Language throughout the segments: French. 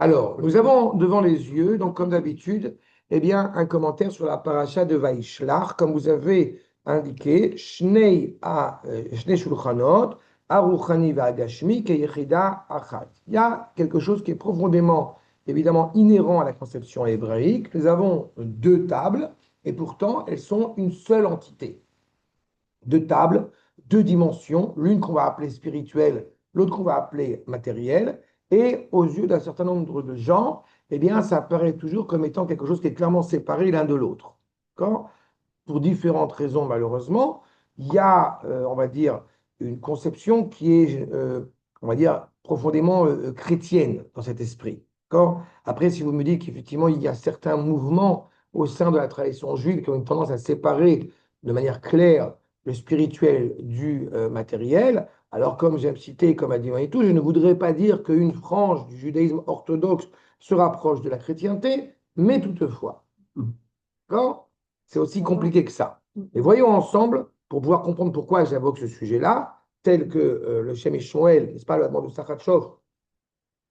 Alors, nous avons devant les yeux, donc comme d'habitude, eh bien, un commentaire sur la paracha de Vaishlach, comme vous avez indiqué, Shnei Shulchanot, Aruchani Va'agashmi, Keyechida Achat. Il y a quelque chose qui est profondément, évidemment, inhérent à la conception hébraïque. Nous avons deux tables, et pourtant, elles sont une seule entité. Deux tables, deux dimensions, l'une qu'on va appeler spirituelle, l'autre qu'on va appeler matérielle, et aux yeux d'un certain nombre de gens, eh bien, ça apparaît toujours comme étant quelque chose qui est clairement séparé l'un de l'autre. D'accord? Pour différentes raisons, malheureusement, il y a, on va dire, une conception qui est, on va dire, profondément chrétienne dans cet esprit. D'accord? Après, si vous me dites qu'effectivement, il y a certains mouvements au sein de la tradition juive qui ont une tendance à séparer de manière claire le spirituel du matériel, alors comme j'ai cité, comme a dit Manitou, je ne voudrais pas dire qu'une frange du judaïsme orthodoxe se rapproche de la chrétienté, mais toutefois. D'accord? C'est aussi compliqué que ça. Et voyons ensemble, pour pouvoir comprendre pourquoi j'invoque ce sujet-là, tel que le Shem Shmuel, n'est-ce pas, le Admor de Sakhatchov,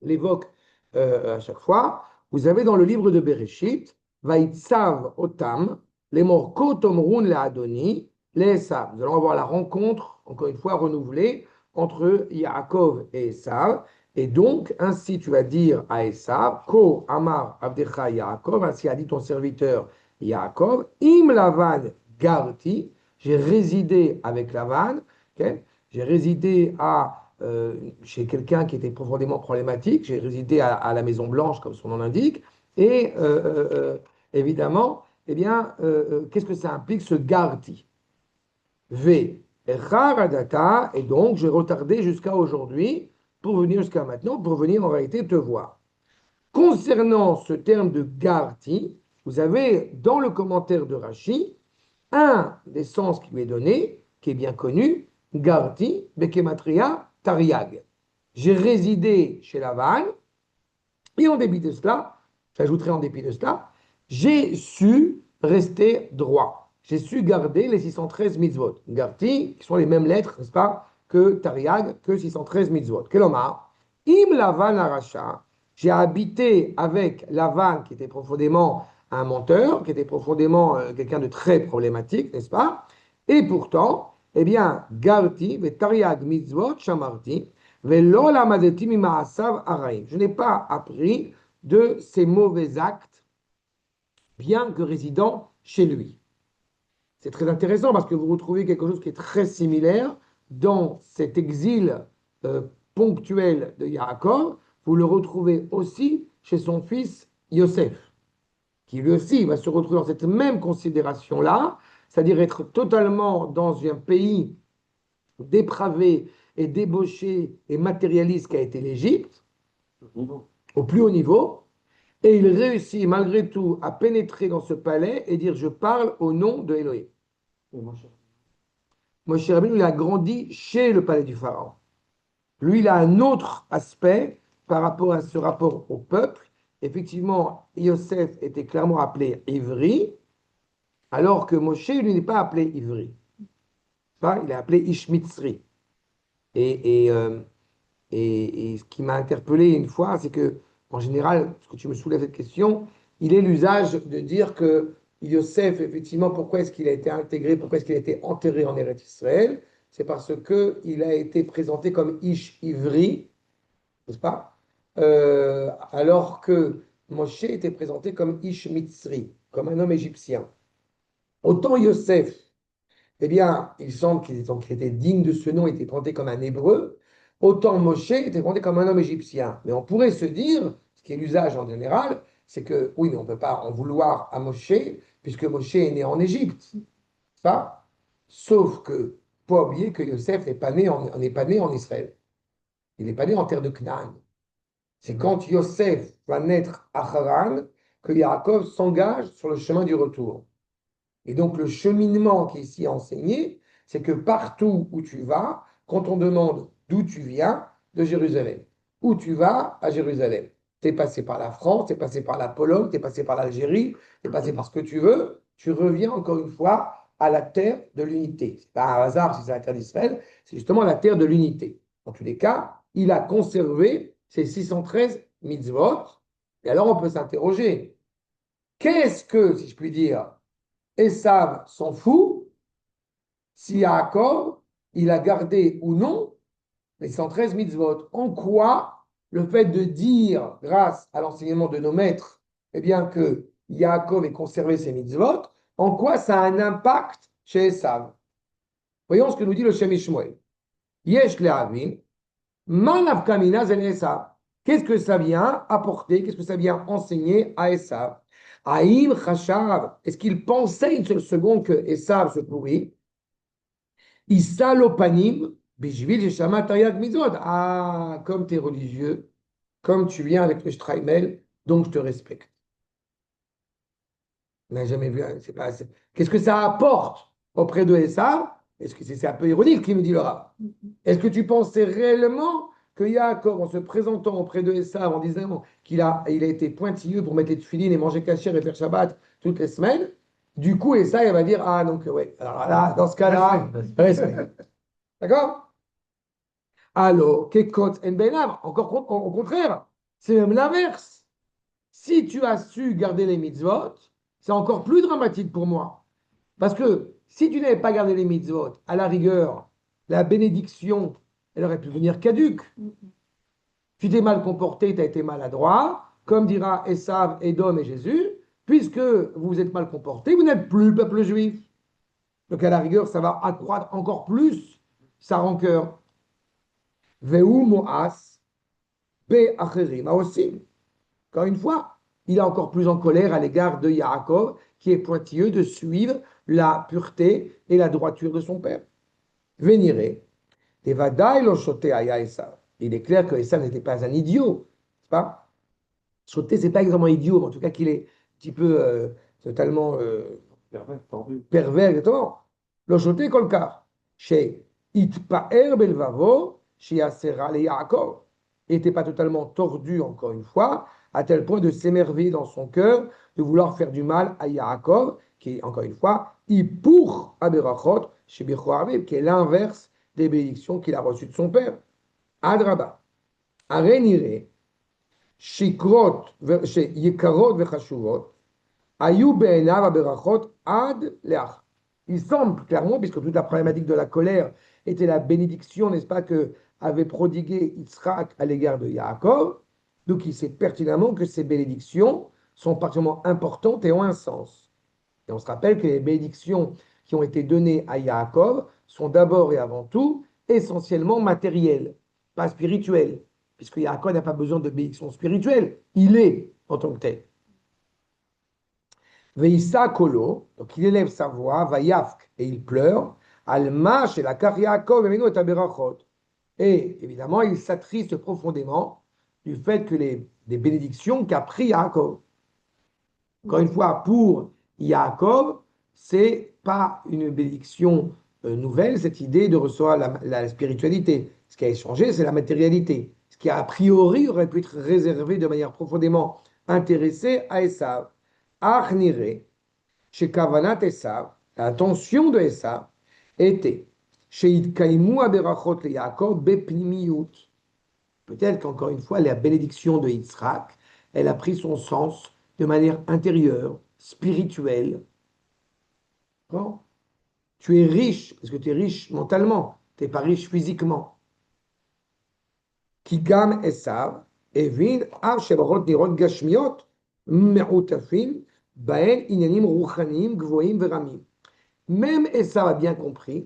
l'évoque à chaque fois. Vous avez dans le livre de Bereshit, Vaïtsav Otam, les morts Kotomrun le Adoni, les Esav. Nous allons avoir la rencontre, encore une fois renouvelée, entre Yaakov et Esav. Et donc, ainsi tu vas dire à Esav, Ko Amar Abdecha Yaakov, ainsi a dit ton serviteur Yaakov, Im Lavan Garti, j'ai résidé avec Lavan, okay? J'ai résidé chez quelqu'un qui était profondément problématique. J'ai résidé à la Maison Blanche, comme son nom l'indique. Et évidemment, eh bien, qu'est-ce que ça implique, ce Garti? V. Raradata, et donc j'ai retardé jusqu'à aujourd'hui pour venir jusqu'à maintenant, pour venir en réalité te voir. Concernant ce terme de Garti, vous avez dans le commentaire de Rashi un des sens qui lui est donné, qui est bien connu, Garti, Bekematria, Tariag. J'ai résidé chez Laval, et en dépit de cela, j'ajouterai en dépit de cela, j'ai su rester droit. J'ai su garder les 613 mitzvot. Garti, qui sont les mêmes lettres, n'est-ce pas, que Tariag, que 613 mitzvot. Kelomar, Im Lavan Aracha, j'ai habité avec Lavan, qui était profondément un menteur, qui était profondément quelqu'un de très problématique, n'est-ce pas? Et pourtant, eh bien, Garti, Tariag mitzvot, Shamarti, je n'ai pas appris de ses mauvais actes, bien que résidant chez lui. C'est très intéressant parce que vous retrouvez quelque chose qui est très similaire dans cet exil ponctuel de Yaakov. Vous le retrouvez aussi chez son fils Yosef, qui lui aussi va se retrouver dans cette même considération-là, c'est-à-dire être totalement dans un pays dépravé et débauché et matérialiste qu'a été l'Égypte, au plus haut niveau, et il réussit malgré tout à pénétrer dans ce palais et dire je parle au nom de Elohim. Moshe Rabbeinu, il a grandi chez le palais du Pharaon. Lui, il a un autre aspect par rapport à ce rapport au peuple. Effectivement, Yosef était clairement appelé Ivri, alors que Moshe, lui, n'est pas appelé Ivri. Il est appelé Ishmitzri. Et, et, euh, et ce qui m'a interpellé une fois, c'est que, en général, ce que tu me soulèves cette question, il est l'usage de dire que Yosef, effectivement, pourquoi est-ce qu'il a été intégré, pourquoi est-ce qu'il a été enterré en Eretz Israël? C'est parce qu'il a été présenté comme Ish Ivri, n'est-ce pas? Alors que Moshe était présenté comme Ish Mitzri, comme un homme égyptien. Autant Yosef, eh bien, il semble qu'il était digne de ce nom, il était présenté comme un hébreu, autant Moshe était présenté comme un homme égyptien. Mais on pourrait se dire, ce qui est l'usage en général, c'est que oui, mais on ne peut pas en vouloir à Moshe, puisque Moshe est né en Égypte. Ça, sauf que, pas oublier que Yosef n'est pas né en Israël. Il n'est pas né en terre de Canaan. C'est quand Yosef va naître à Haran que Yaakov s'engage sur le chemin du retour. Et donc, le cheminement qui est ici enseigné, c'est que partout où tu vas, quand on demande d'où tu viens, de Jérusalem, où tu vas à Jérusalem, tu es passé par la France, tu es passé par la Pologne, tu es passé par l'Algérie, tu es passé par ce que tu veux, tu reviens encore une fois à la terre de l'unité. Ce n'est pas un hasard si c'est la terre d'Israël, c'est justement la terre de l'unité. En tous les cas, il a conservé ses 613 mitzvot, Et alors, on peut s'interroger, qu'est-ce que, si je puis dire, Esav s'en fout si Yaakov, il a gardé ou non les 113 mitzvot? En quoi le fait de dire, grâce à l'enseignement de nos maîtres, eh bien que Yaakov ait conservé ses mitzvot, en quoi ça a un impact chez Esav? Voyons ce que nous dit le Shem Ishmael. Yesh le'avin, ma nafkamina zel Esav. Qu'est-ce que ça vient apporter? Qu'est-ce que ça vient enseigner à Esav? Aïm Chashav, est-ce qu'il pensait une seule seconde que Esav se pourrit? Issa lopanim, bijvil yeshama tariag mizod. Ah, comme tu es religieux, comme tu viens avec le Shtraimel, donc je te respecte. On n'a jamais vu. Qu'est-ce que ça apporte auprès de Esav? Est-ce que c'est un peu ironique qui nous dit le Rav? Est-ce que tu pensais réellement que Yaakov, en se présentant auprès de Esav, en disant il a été pointilleux pour mettre les tefilines et manger kasher et faire Shabbat toutes les semaines, du coup, Esav, il va dire, ah, donc, ouais, alors là, dans ce cas-là, respect. D'accord? Alors, Kekot en Benav, encore au contraire, c'est même l'inverse. Si tu as su garder les mitzvot, c'est encore plus dramatique pour moi. Parce que si tu n'avais pas gardé les mitzvot, à la rigueur, la bénédiction, elle aurait pu venir caduque. Tu t'es mal comporté, tu as été maladroit, comme dira Esav, Edom et Jésus, puisque vous vous êtes mal comporté, vous n'êtes plus le peuple juif. Donc à la rigueur, ça va accroître encore plus sa rancœur. Veu moas, be acherim, aussi. Encore une fois, il est encore plus en colère à l'égard de Yaakov, qui est pointilleux de suivre la pureté et la droiture de son père. Véniré, il est clair que Esav n'était pas un idiot, n'est-ce pas? Sauter, c'est pas exactement idiot, mais en tout cas qu'il est un petit peu totalement pervers, exactement. Lo shoté kolkar, chez Itpaer belvavo, chez Asera le Yaakov. Il n'était pas totalement tordu, encore une fois, à tel point de s'émerveiller dans son cœur, de vouloir faire du mal à Yaakov, qui est, encore une fois, Ipour Aberachot, chez Bichoarvib, qui est l'inverse des bénédictions qu'il a reçues de son père. Adraba, Arenire, Shikrot, Yekarot vechashuvot, Ayu be'enav aberachot ad leach. Il semble clairement, puisque toute la problématique de la colère était la bénédiction, n'est-ce pas, que avait prodigué Yitzhak à l'égard de Yaakov, donc il sait pertinemment que ces bénédictions sont particulièrement importantes et ont un sens. Et on se rappelle que les bénédictions qui ont été données à Yaakov sont d'abord et avant tout essentiellement matérielles, pas spirituelles, puisque Yaakov n'a pas besoin de bénédictions spirituelles, il est en tant que tel. Veïssa Kolo, donc il élève sa voix, Vayafk, et il pleure, Alma chez la Yaakov et Taberachot. Et évidemment, il s'attriste profondément du fait que des bénédictions qu'a pris Yaakov. Encore une fois, pour Yaakov, c'est pas une bénédiction nouvelle, cette idée de recevoir la spiritualité. Ce qui a changé, c'est la matérialité. Ce qui a priori aurait pu être réservé de manière profondément intéressée à Esav. Achnire, chez Kavanat Esav, l'intention de Esav était chez Idkaimu Aberachot le Yaakov Bepnimiyut. Peut-être qu'encore une fois, la bénédiction de Yitzhak, elle a pris son sens de manière intérieure, spirituelle. Bon, tu es riche, parce que tu es riche mentalement, tu n'es pas riche physiquement. Kigam Esav, Evin, Av Shebarot Nirot Gashmiot, Me'utafim, Baen Inyanim Ruchanim, Gvoim Veramim. Même Esav a bien compris,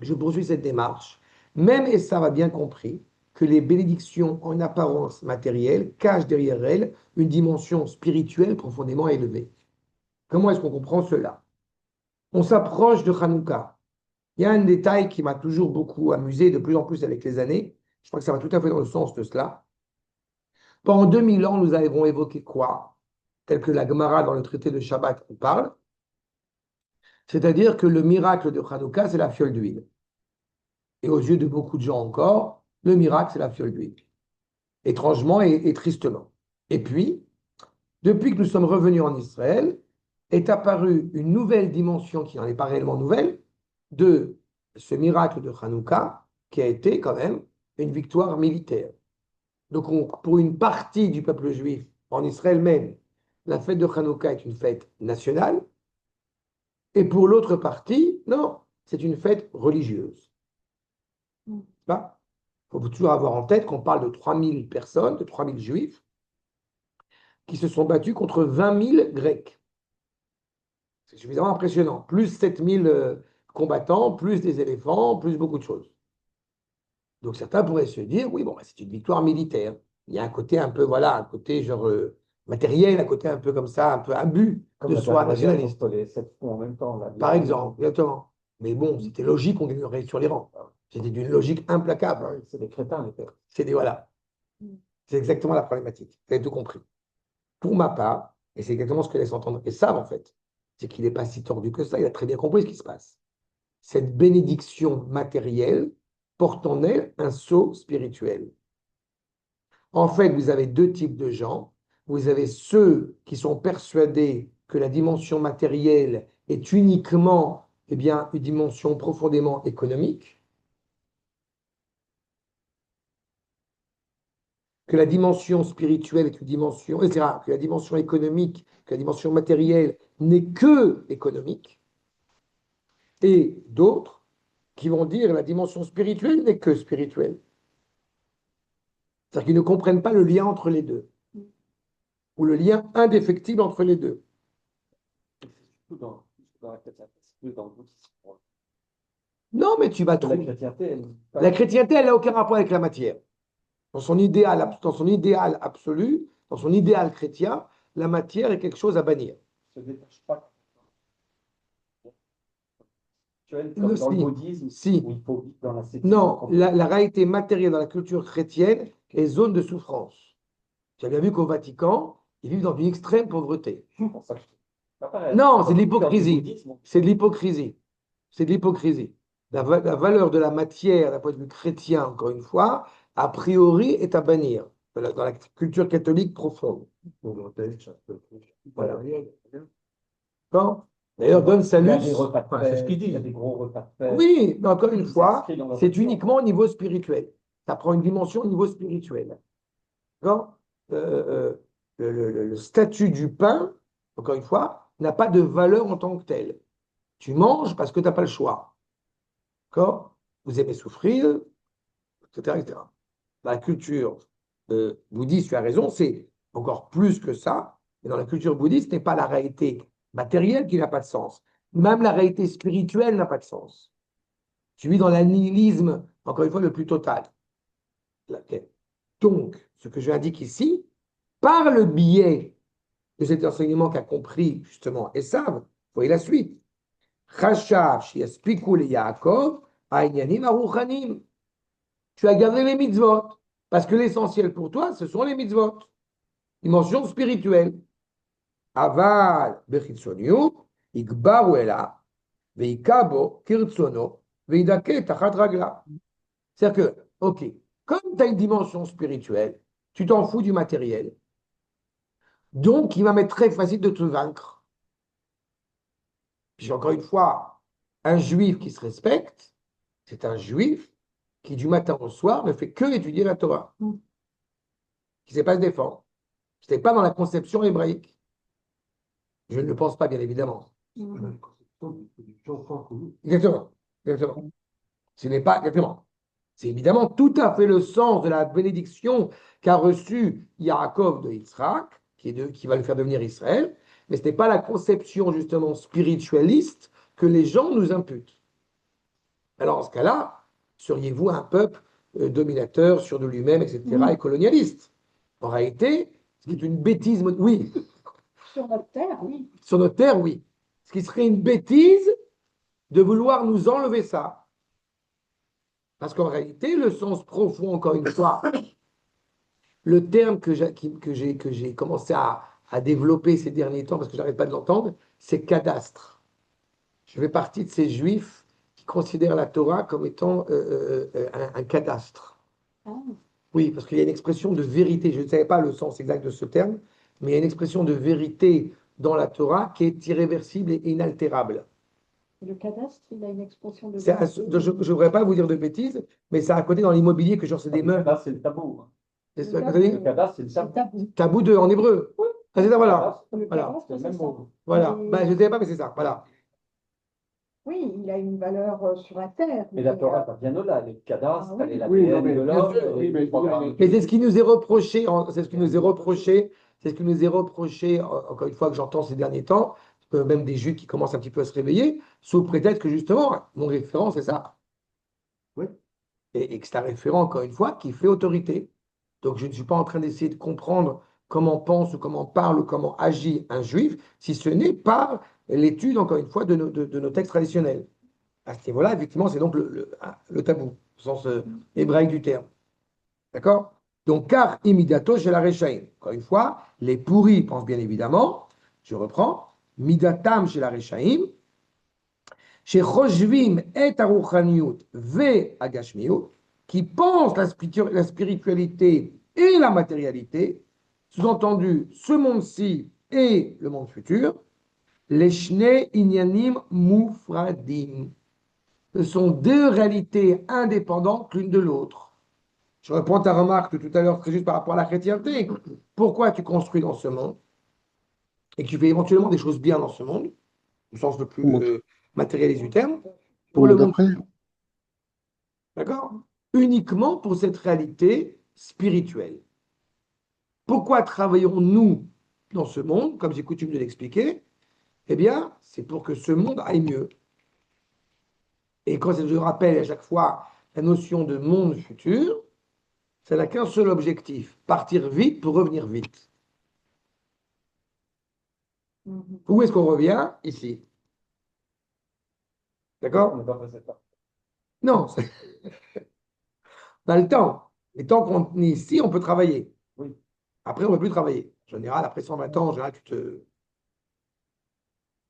je poursuis cette démarche, même Esav a bien compris que les bénédictions en apparence matérielle cachent derrière elles une dimension spirituelle profondément élevée. Comment est-ce qu'on comprend cela? On s'approche de Hanouka. Il y a un détail qui m'a toujours beaucoup amusé, de plus en plus avec les années. Je crois que ça va tout à fait dans le sens de cela. Pendant 2000 ans, nous avons évoqué quoi? Tel que la Gemara dans le traité de Shabbat en parle. C'est-à-dire que le miracle de Hanouka, c'est la fiole d'huile. Et aux yeux de beaucoup de gens encore, le miracle, c'est la fiole d'huile. Étrangement et tristement. Et puis, depuis que nous sommes revenus en Israël, est apparue une nouvelle dimension qui n'en est pas réellement nouvelle de ce miracle de Hanouka, qui a été quand même une victoire militaire. Donc pour une partie du peuple juif, en Israël même, la fête de Hanouka est une fête nationale, et pour l'autre partie, non, c'est une fête religieuse. Il faut toujours avoir en tête qu'on parle de 3000 personnes, de 3000 juifs, qui se sont battus contre 20 000 Grecs. C'est suffisamment impressionnant. Plus 7000 combattants, plus des éléphants, plus beaucoup de choses. Donc certains pourraient se dire, oui, bon, bah, c'est une victoire militaire. Il y a un côté un peu, voilà, un côté genre matériel, un côté un peu comme ça, un peu imbu de soi nationaliste. Contre les 7 coups en même temps. Là, Par exemple, exactement. Mais bon, c'était logique qu'on gagnerait sur les rangs. C'était d'une logique implacable. C'est des crétins, les pères. C'est des, voilà. C'est exactement la problématique. Vous avez tout compris. Pour ma part, et c'est exactement ce que laisse entendre et savent en fait, c'est qu'il n'est pas si tordu que ça, il a très bien compris ce qui se passe. Cette bénédiction matérielle porte en elle un sceau spirituel. En fait, vous avez deux types de gens. Vous avez ceux qui sont persuadés que la dimension matérielle est uniquement eh bien, une dimension profondément économique, que la dimension spirituelle est une dimension, etc., que la dimension économique, que la dimension matérielle n'est que économique, et d'autres qui vont dire la dimension spirituelle n'est que spirituelle. C'est-à-dire qu'ils ne comprennent pas le lien entre les deux, ou le lien indéfectible entre les deux. C'est dans la chrétienté, c'est plus dans le bouddhisme. Non, mais tu vas trouver. La chrétienté, elle n'a aucun rapport avec la matière. Dans son idéal absolu, dans son idéal chrétien, la matière est quelque chose à bannir. Se détache pas. Comme dans le bouddhisme, si. Où il faut vivre dans la non, la réalité matérielle dans la culture chrétienne est zone de souffrance. Tu as bien vu qu'au Vatican, ils vivent dans une extrême pauvreté. Non, c'est de l'hypocrisie. C'est de l'hypocrisie. C'est de l'hypocrisie. La valeur de la matière, d'un point de vue chrétien, encore une fois, a priori, est à bannir dans la culture catholique profonde. Voilà. Bon. D'ailleurs, donne salut. C'est ce qu'il dit. Il y a des gros repas de fête. Oui, mais encore une fois, c'est uniquement au niveau spirituel. Ça prend une dimension au niveau spirituel. D'accord le statut du pain, encore une fois, n'a pas de valeur en tant que tel. Tu manges parce que tu n'as pas le choix. D'accord? Vous aimez souffrir, etc., etc. Dans la culture bouddhiste, tu as raison, c'est encore plus que ça. Mais dans la culture bouddhiste, ce n'est pas la réalité matérielle qui n'a pas de sens. Même la réalité spirituelle n'a pas de sens. Tu vis dans l'anihilisme, encore une fois, le plus total. Donc, ce que je indique ici, par le biais de cet enseignement qu'a compris justement Esav, voyez la suite. Chachav, shiaspiku le Yaakov, ha'inyanim aruchanim. Tu as gardé les mitzvot, parce que l'essentiel pour toi, ce sont les mitzvot. Dimension spirituelle. Aval bechitzoniut, igbaru ela, veikabo kirtsono, veidake tachat ragla. C'est-à-dire que, ok, comme tu as une dimension spirituelle, tu t'en fous du matériel, donc il va m'être très facile de te vaincre. Puis encore une fois, un juif qui se respecte, c'est un juif qui du matin au soir ne fait que étudier la Torah, qui ne sait pas se défendre. Ce n'est pas dans la conception hébraïque. Je ne le pense pas, bien évidemment. Exactement. Exactement. Ce n'est pas exactement. C'est évidemment tout à fait le sens de la bénédiction qu'a reçue Yaakov de Yitzhak, qui va le faire devenir Israël, mais ce n'est pas la conception justement spiritualiste que les gens nous imputent. Alors en ce cas-là, seriez-vous un peuple dominateur sur de lui-même, etc., et colonialiste? En réalité, ce qui est une bêtise, oui. Sur notre terre, oui. Sur notre terre, oui. Ce qui serait une bêtise de vouloir nous enlever ça. Parce qu'en réalité, le sens profond, encore une fois, le terme que j'ai commencé à développer ces derniers temps, parce que je n'arrête pas de l'entendre, c'est cadastre. Je fais partie de ces juifs qui considèrent la Torah comme étant un cadastre. Ah. Oui, parce qu'il y a une expression de vérité. Je ne savais pas le sens exact de ce terme, mais il y a une expression de vérité dans la Torah qui est irréversible et inaltérable. Le cadastre, il a une expression de Je ne voudrais pas vous dire de bêtises, mais ça a un côté dans l'immobilier que genre c'est des meubles. Là, c'est le tabou. C'est ça que t'as dit Le cadastre, c'est le C'est tabou. tabou. Tabou de, en hébreu. Oui. Ah, c'est ça, voilà. Cadastre, Le Voilà. cadastre, c'est le c'est même ça. mot. Voilà. Mais- Ben, je ne savais pas, mais c'est ça. Voilà. Oui, il a une valeur sur la terre. Mais la Torah va bien au-delà. Les cadastres, Ah oui. elle est la Oui, non, l'ADN mais de bien l'homme, sûr, oui, mais programmes. Et c'est ce qui nous est reproché, c'est ce qui nous est reproché, c'est ce qui nous est reproché, encore une fois que j'entends ces derniers temps, même des juifs qui commencent un petit peu à se réveiller, sous prétexte que justement, mon référent, c'est ça. Oui. Et que c'est un référent, encore une fois, qui fait autorité. Donc je ne suis pas en train d'essayer de comprendre comment pense ou comment parle ou comment agit un juif, si ce n'est par l'étude, encore une fois, de nos textes traditionnels. À ce niveau-là, effectivement, c'est donc le tabou, au sens hébraïque du terme. D'accord? Donc, car imidato chez la Rechaim. Encore une fois, les pourris pensent bien évidemment, je reprends, midatam chez la Rechaim, chez Choshvim et Aruchaniut ve Agashmiut, qui pensent la spiritualité et la matérialité, sous-entendu ce monde-ci et le monde futur, les Shnei Inyanim Mufradim. Ce sont deux réalités indépendantes l'une de l'autre. Je reprends ta remarque de tout à l'heure, très juste par rapport à la chrétienté. Pourquoi tu construis dans ce monde et que tu fais éventuellement des choses bien dans ce monde, au sens le plus matérialiste du terme, pour le monde, d'accord? Uniquement pour cette réalité spirituelle. Pourquoi travaillons-nous dans ce monde, comme j'ai coutume de l'expliquer? Eh bien, c'est pour que ce monde aille mieux. Et quand je rappelle à chaque fois la notion de monde futur, ça n'a qu'un seul objectif, partir vite pour revenir vite. Mhm. Où est-ce qu'on revient? Ici. On D'accord? n'est pas passé par. Non, on a le temps. Et tant qu'on est ici, on peut travailler. Oui. Après, on ne peut plus travailler. En général, après 120 ans, en général, tu te.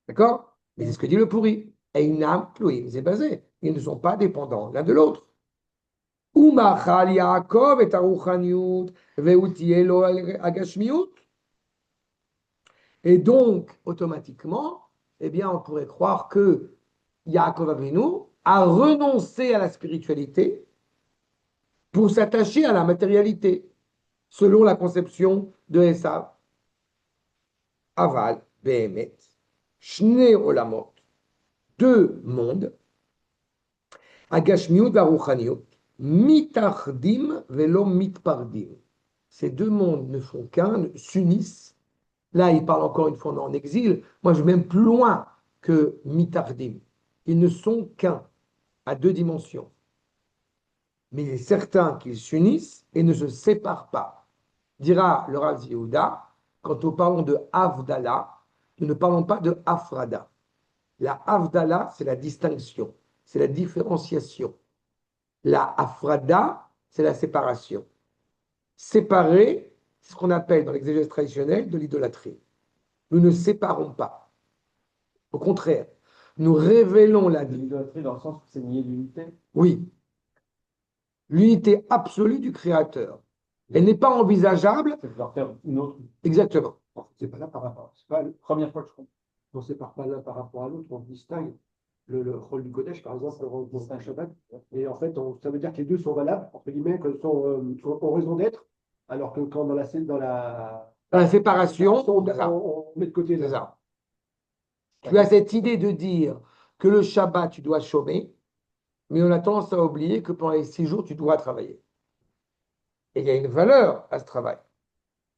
D'accord? Mais c'est ce que dit le pourri. Einam Plouim, c'est basé. Ils ne sont pas dépendants l'un de l'autre. Umachal Yaakov et Aruchaniut, Veutielo Agashmiut. Et donc, automatiquement, eh bien, on pourrait croire que Yaakov Avinu a renoncé à la spiritualité pour s'attacher à la matérialité, selon la conception de Esav. Aval, Behemet, Shne Olamot, deux mondes, Agashmiut Varuchaniut, Mitachdim velo mitpardim. Ces deux mondes ne font qu'un, s'unissent. Là, il parle encore une fois, on est en exil. Moi, je vais même plus loin que mitachdim. Ils ne sont qu'un, à deux dimensions. Mais il est certain qu'ils s'unissent et ne se séparent pas. Dira le Rav Yehuda, quand nous parlons de Havdalah, nous ne parlons pas de Afrada. La Havdalah, c'est la distinction, c'est la différenciation. La Afrada, c'est la séparation. Séparer, c'est ce qu'on appelle dans l'exégèse traditionnelle de l'idolâtrie. Nous ne séparons pas. Au contraire, nous révélons la L'idolâtrie dans le sens où c'est nier l'unité. Oui, l'unité absolue du Créateur. Elle n'est pas envisageable. C'est vouloir faire une autre. Exactement. C'est pas là par rapport. C'est pas, Première fois que je comprends. on ne sépare pas l'un par rapport à l'autre, on distingue le rôle du Kodesh, par exemple, le rôle du Shabbat. Et en fait, ça veut dire que les deux sont valables, entre guillemets, que ont raison d'être, alors que quand dans la scène, Dans la séparation, on met de côté c'est là. ça. Tu as cette idée de dire que le Shabbat, tu dois chômer, mais on a tendance à oublier que pendant les 6 jours, tu dois travailler. Et il y a une valeur à ce travail.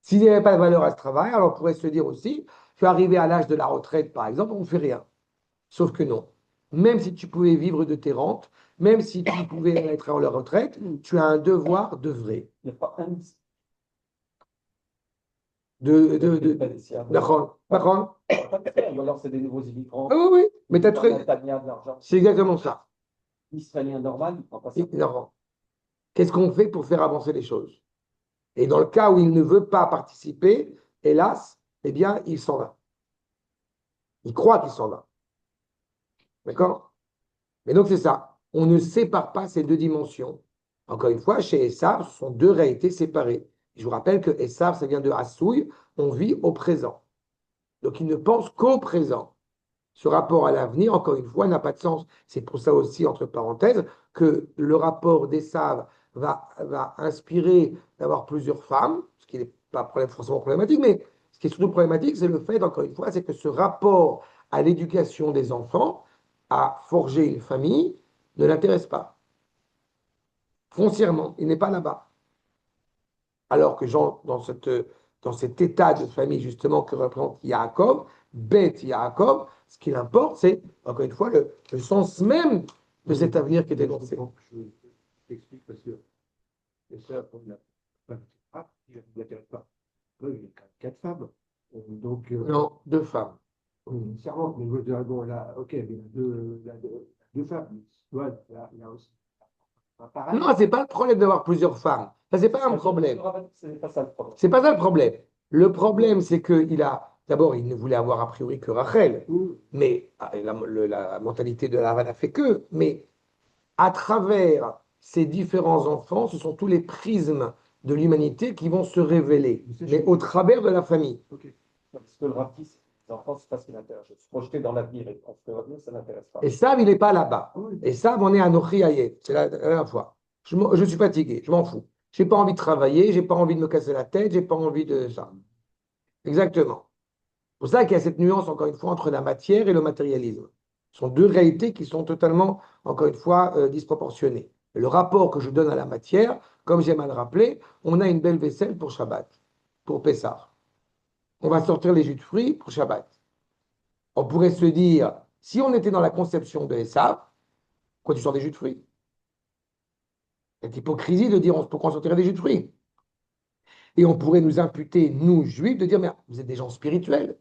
S'il n'y avait pas de valeur à ce travail, alors on pourrait se dire aussi, tu es arrivé à l'âge de la retraite, par exemple, on ne fait rien. Sauf que non. Même si tu pouvais vivre de tes rentes, même si tu pouvais être en la retraite, tu as un devoir d'œuvrer. Il n'y a pas un. D'accord. D'accord. Ou alors c'est des nouveaux immigrants. Ah oui, oui, mais tu as très. Netanya de l'argent. C'est exactement ça. Israélien normal, il prend pas ça. Non. Qu'est-ce qu'on fait pour faire avancer les choses? Et dans le cas où il ne veut pas participer, hélas, eh bien, il s'en va. Il croit qu'il s'en va. D'accord? Mais donc, c'est ça. On ne sépare pas ces deux dimensions. Encore une fois, chez Esav, ce sont deux réalités séparées. Je vous rappelle que Esav, ça vient de Hassouille, on vit au présent. Donc, il ne pense qu'au présent. Ce rapport à l'avenir, encore une fois, n'a pas de sens. C'est pour ça aussi, entre parenthèses, que le rapport d'Esav va inspirer d'avoir plusieurs femmes, ce qui n'est pas forcément problématique, mais ce qui est surtout problématique, c'est le fait, encore une fois, c'est que ce rapport à l'éducation des enfants, à forger une famille, ne l'intéresse pas. Foncièrement, il n'est pas là-bas. Alors que Jean, dans cet état de famille, justement, que représente Yaakov, Beth Yaakov, ce qui l'importe, c'est, encore une fois, le sens même de cet avenir qui est énoncé. Je t'explique parce que les sœurs, comme la femme qui frappe, il ne l'intéresse pas. Il y a quand même 4 femmes. Donc, Non, 2 femmes. oui, servante, mais je veux dire, bon, là, ok, mais deux femmes. Ouais, il y a aussi un parallèle. Non, c'est pas le problème d'avoir plusieurs femmes. Ça, c'est pas un problème. C'est pas ça le problème. C'est pas ça le problème. Le problème, c'est d'abord, il ne voulait avoir a priori que Rachel, mais la mentalité de Lavan a fait que, mais à travers ces différents enfants, ce sont tous les prismes de l'humanité qui vont se révéler, mais au travers de la famille. Ok. Parce que le racisme, les enfants, c'est pas ce qui l'intéresse. Se projeter dans l'avenir et penser à l'avenir, ça n'intéresse pas. Et ça, il n'est pas là-bas. Oui. Et ça, on est à Nochi Hayet. C'est la dernière fois. Je suis fatigué, je m'en fous. J'ai pas envie de travailler, j'ai pas envie de me casser la tête, j'ai pas envie de ça. Exactement. C'est pour ça qu'il y a cette nuance, encore une fois, entre la matière et le matérialisme. Ce sont deux réalités qui sont totalement, encore une fois, disproportionnées. Le rapport que je donne à la matière, comme j'aime à le rappeler, on a une belle vaisselle pour Shabbat, pour Pessah. On va sortir les jus de fruits pour Shabbat. On pourrait se dire, si on était dans la conception de Esav, pourquoi tu sors des jus de fruits? C'est hypocrisie de dire pourquoi on sortirait des jus de fruits. Et on pourrait nous imputer, nous, juifs, de dire, mais vous êtes des gens spirituels.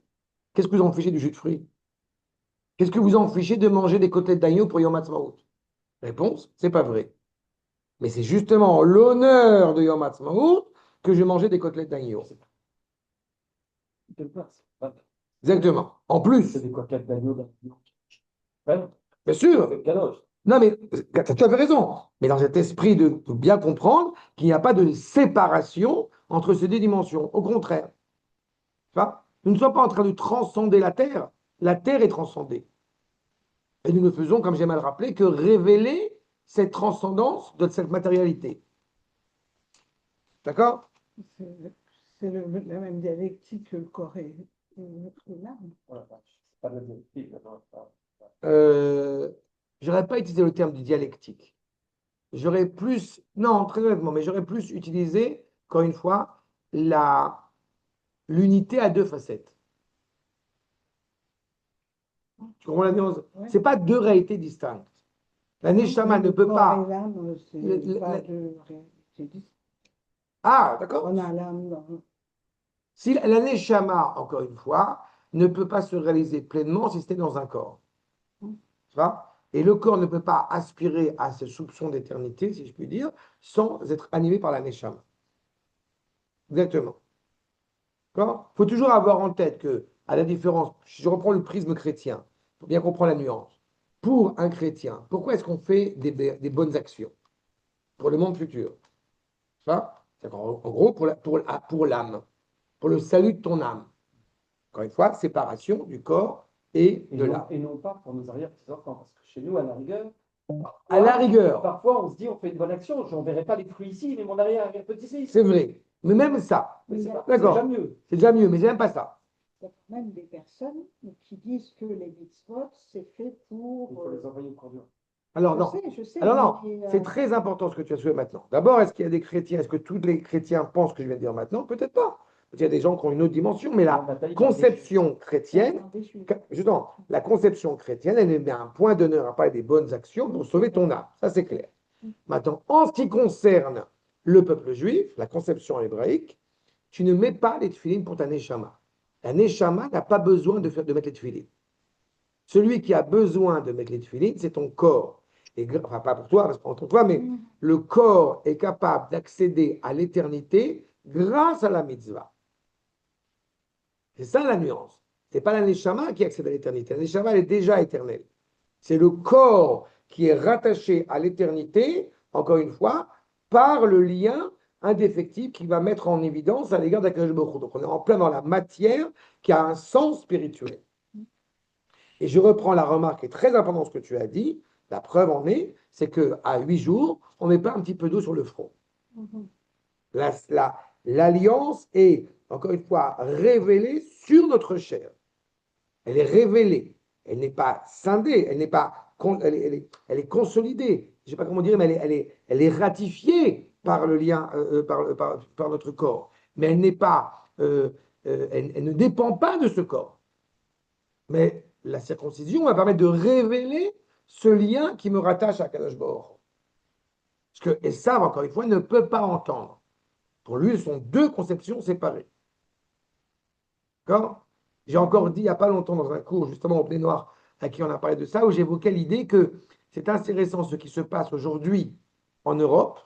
Qu'est-ce que vous en fichez du jus de fruits? Qu'est-ce que vous en fichez de manger des côtelettes d'agneau pour Yom Ha'atzmaut? Réponse, c'est pas vrai. Mais c'est justement en l'honneur de Yom Ha'atzmaut que je mangeais des côtelettes d'agneau. Exactement. En plus, C'est des coquettes d'agneau d'agneau. Ouais, bien sûr, c'est cadeau. non, mais tu avais raison. Mais dans cet esprit de bien comprendre qu'il n'y a pas de séparation entre ces deux dimensions. Au contraire. Tu vois, nous ne sommes pas en train de transcender la Terre. La Terre est transcendée. Et nous ne faisons, comme j'aime à le rappeler, que révéler cette transcendance de cette matérialité. D'accord? C'est la même dialectique que le corps et l'âme. Voilà, c'est pas de la dialectique, non, J'aurais pas utilisé le terme de dialectique. J'aurais plus, non, très honnêtement, mais j'aurais plus utilisé, encore une fois, l'unité à 2 facettes. Tu comprends la nuance? Ouais. C'est pas 2 réalités distinctes. La Neshama ne peut pas. C'est Le- pas le- de réalité distincte. Ah, d'accord. On a l'âme dans Si la Neshama, encore une fois, ne peut pas se réaliser pleinement si c'était dans un corps. Tu vois? Et le corps ne peut pas aspirer à ce soupçon d'éternité, si je puis dire, sans être animé par la Neshama. Exactement. D'accord? Il faut toujours avoir en tête que, à la différence, je reprends le prisme chrétien, pour bien comprendre la nuance. Pour un chrétien, pourquoi est-ce qu'on fait des bonnes actions? Pour le monde futur. Ça, c'est en gros pour l'âme, pour le salut de ton âme. Encore une fois, séparation du corps et de l'âme. Et non pas pour nos arrière-petits-enfants. Parce que chez nous, à la rigueur, À la rigueur, parfois on se dit on fait une bonne action, je n'en verrai pas les fruits ici, mais mon arrière-petit-fils. c'est vrai. Mais même ça, Mais c'est d'accord. déjà mieux. C'est déjà mieux, mais j'aime pas ça. Il y a quand même des personnes qui disent que les mitzvot, c'est fait pour. Il faut les envoyer au corps. Alors non. Je sais, Alors non, mais, c'est très important ce que tu as soulevé maintenant. D'abord, est-ce qu'il y a des chrétiens, est-ce que tous les chrétiens pensent ce que je viens de dire maintenant? Peut-être pas. Peut-être qu'il y a des gens qui ont une autre dimension, mais la conception chrétienne, justement, la conception chrétienne, elle met un point d'honneur à parler des bonnes actions pour sauver ton âme. Ça, c'est clair. Maintenant, en ce qui concerne le peuple juif, la conception hébraïque, tu ne mets pas les tefilines pour ta neshama. La neshama n'a pas besoin de mettre les tefilines. Celui qui a besoin de mettre les tefilines, c'est ton corps. Et, enfin, pas pour toi, parce que pour toi, mais le corps est capable d'accéder à l'éternité grâce à la mitzvah. C'est ça la nuance. Ce n'est pas la neshama qui accède à l'éternité. La neshama, elle est déjà éternelle. C'est le corps qui est rattaché à l'éternité, encore une fois, par le lien indéfectible qui va mettre en évidence à l'égard d'Akadosh Baruch Hu. Donc on est en plein dans la matière qui a un sens spirituel. Et je reprends la remarque qui est très importante ce que tu as dit. La preuve en est, c'est qu'à 8 jours, on ne met pas un petit peu d'eau sur le front. Mhm. L'alliance est, encore une fois, révélée sur notre chair. Elle est révélée. Elle n'est pas scindée, elle n'est pas, elle est consolidée. Je ne sais pas comment dire, mais elle est ratifiée par le lien, par notre corps. Mais elle n'est pas, elle ne dépend pas de ce corps. Mais la circoncision va permettre de révéler ce lien qui me rattache à Kadosh Baruch Hu. Parce que Esav, encore une fois, ne peut pas entendre. Pour lui, ce sont deux conceptions séparées. D'accord? J'ai encore dit il n'y a pas longtemps dans un cours, justement, au Pné Noir, à qui on a parlé de ça, où j'évoquais l'idée que c'est intéressant ce qui se passe aujourd'hui en Europe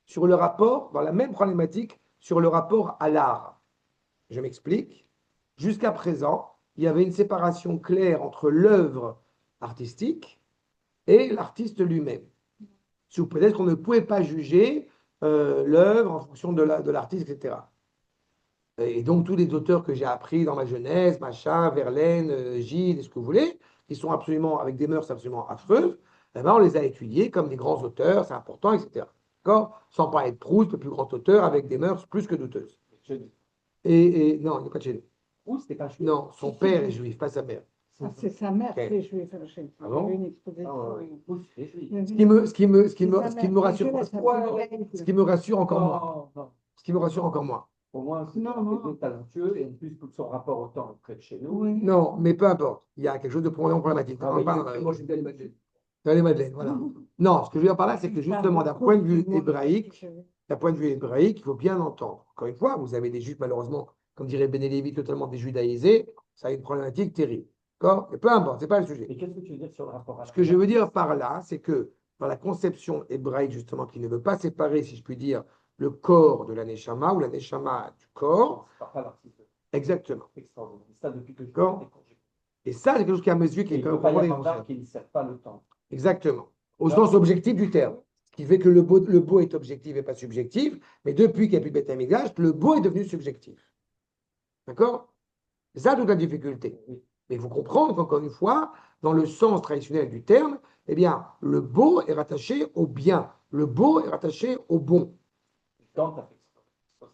sur le rapport, dans la même problématique, sur le rapport à l'art. Je m'explique. Jusqu'à présent, il y avait une séparation claire entre l'œuvre artistique et l'artiste lui-même. Sous prétexte qu'on ne pouvait pas juger l'œuvre en fonction de l'artiste, etc. Et donc, tous les auteurs que j'ai appris dans ma jeunesse, Machin, Verlaine, Gide, ce que vous voulez, qui sont absolument avec des mœurs absolument affreuses, eh ben, on les a étudiés comme des grands auteurs, c'est important, etc. D'accord? Sans parler de Proust, le plus grand auteur, avec des mœurs plus que douteuses. Et non, il n'est pas de chez nous. Proust, c'était pas juif. Non, son père est juif, pas sa mère. Ah, c'est sa mère Ok. qui est juive. J'ai Ah bon vu une exposition. Proust, c'était juif. Ce qui me rassure encore moins. Non, non. Ce qui me rassure encore moins. Au moins, c'est Non, non. quelqu'un de talentueux et en plus, tout son rapport au temps est près de chez nous. Oui. Non, mais peu importe. Il y a quelque chose de profondément problématique. Ah, oui, Moi, j'aime bien les Madeleines. Les Madeleines, voilà. Non, ce que je veux dire par là, c'est que justement, d'un point de vue hébraïque, il faut bien entendre. Encore une fois, vous avez des juifs, malheureusement, comme dirait Ben Lévi, totalement déjudaïsés. Ça a une problématique terrible. D'accord? Mais peu importe, ce n'est pas le sujet. Et qu'est-ce que tu veux dire sur le rapport à Ce que je veux dire par là, c'est que dans la conception hébraïque, justement, qui ne veut pas séparer, si je puis dire, le corps de la Neshama ou la Neshama du corps, C'est pas l'artiste. exactement. Extraordinaire. Ça, depuis que je D'accord. l'ai connu. Et ça, c'est quelque chose qui est à mes yeux, qui Et est il ne quand peut pas y même avoir d'art qui ne sert pas le temps. exactement. Au Là, sens objectif du terme. Ce qui fait que le beau est objectif et pas subjectif, mais depuis qu'il n'y a plus de Beth Amikdash, le beau est devenu subjectif. D'accord? C'est ça toute la difficulté. Oui. Mais il faut comprendre qu'encore une fois, dans le sens traditionnel du terme, eh bien, le beau est rattaché au bien. Le beau est rattaché au bon. Quand tu as fait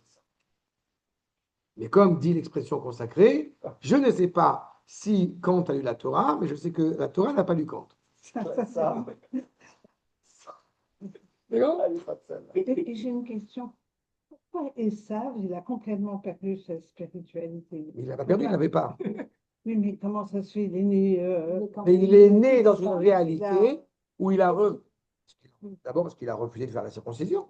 ça. Mais comme dit l'expression consacrée, je ne sais pas si Kant a lu la Torah, mais je sais que la Torah n'a pas lu Kant. Ça, D'accord? Et j'ai une question. Pourquoi Esav, il a complètement perdu sa spiritualité? Il n'a pas perdu, il ne l'avait pas. Oui, mais comment ça se fait? Il est né. Mais il est né dans une réalité où il a d'abord parce qu'il a refusé de faire la circoncision.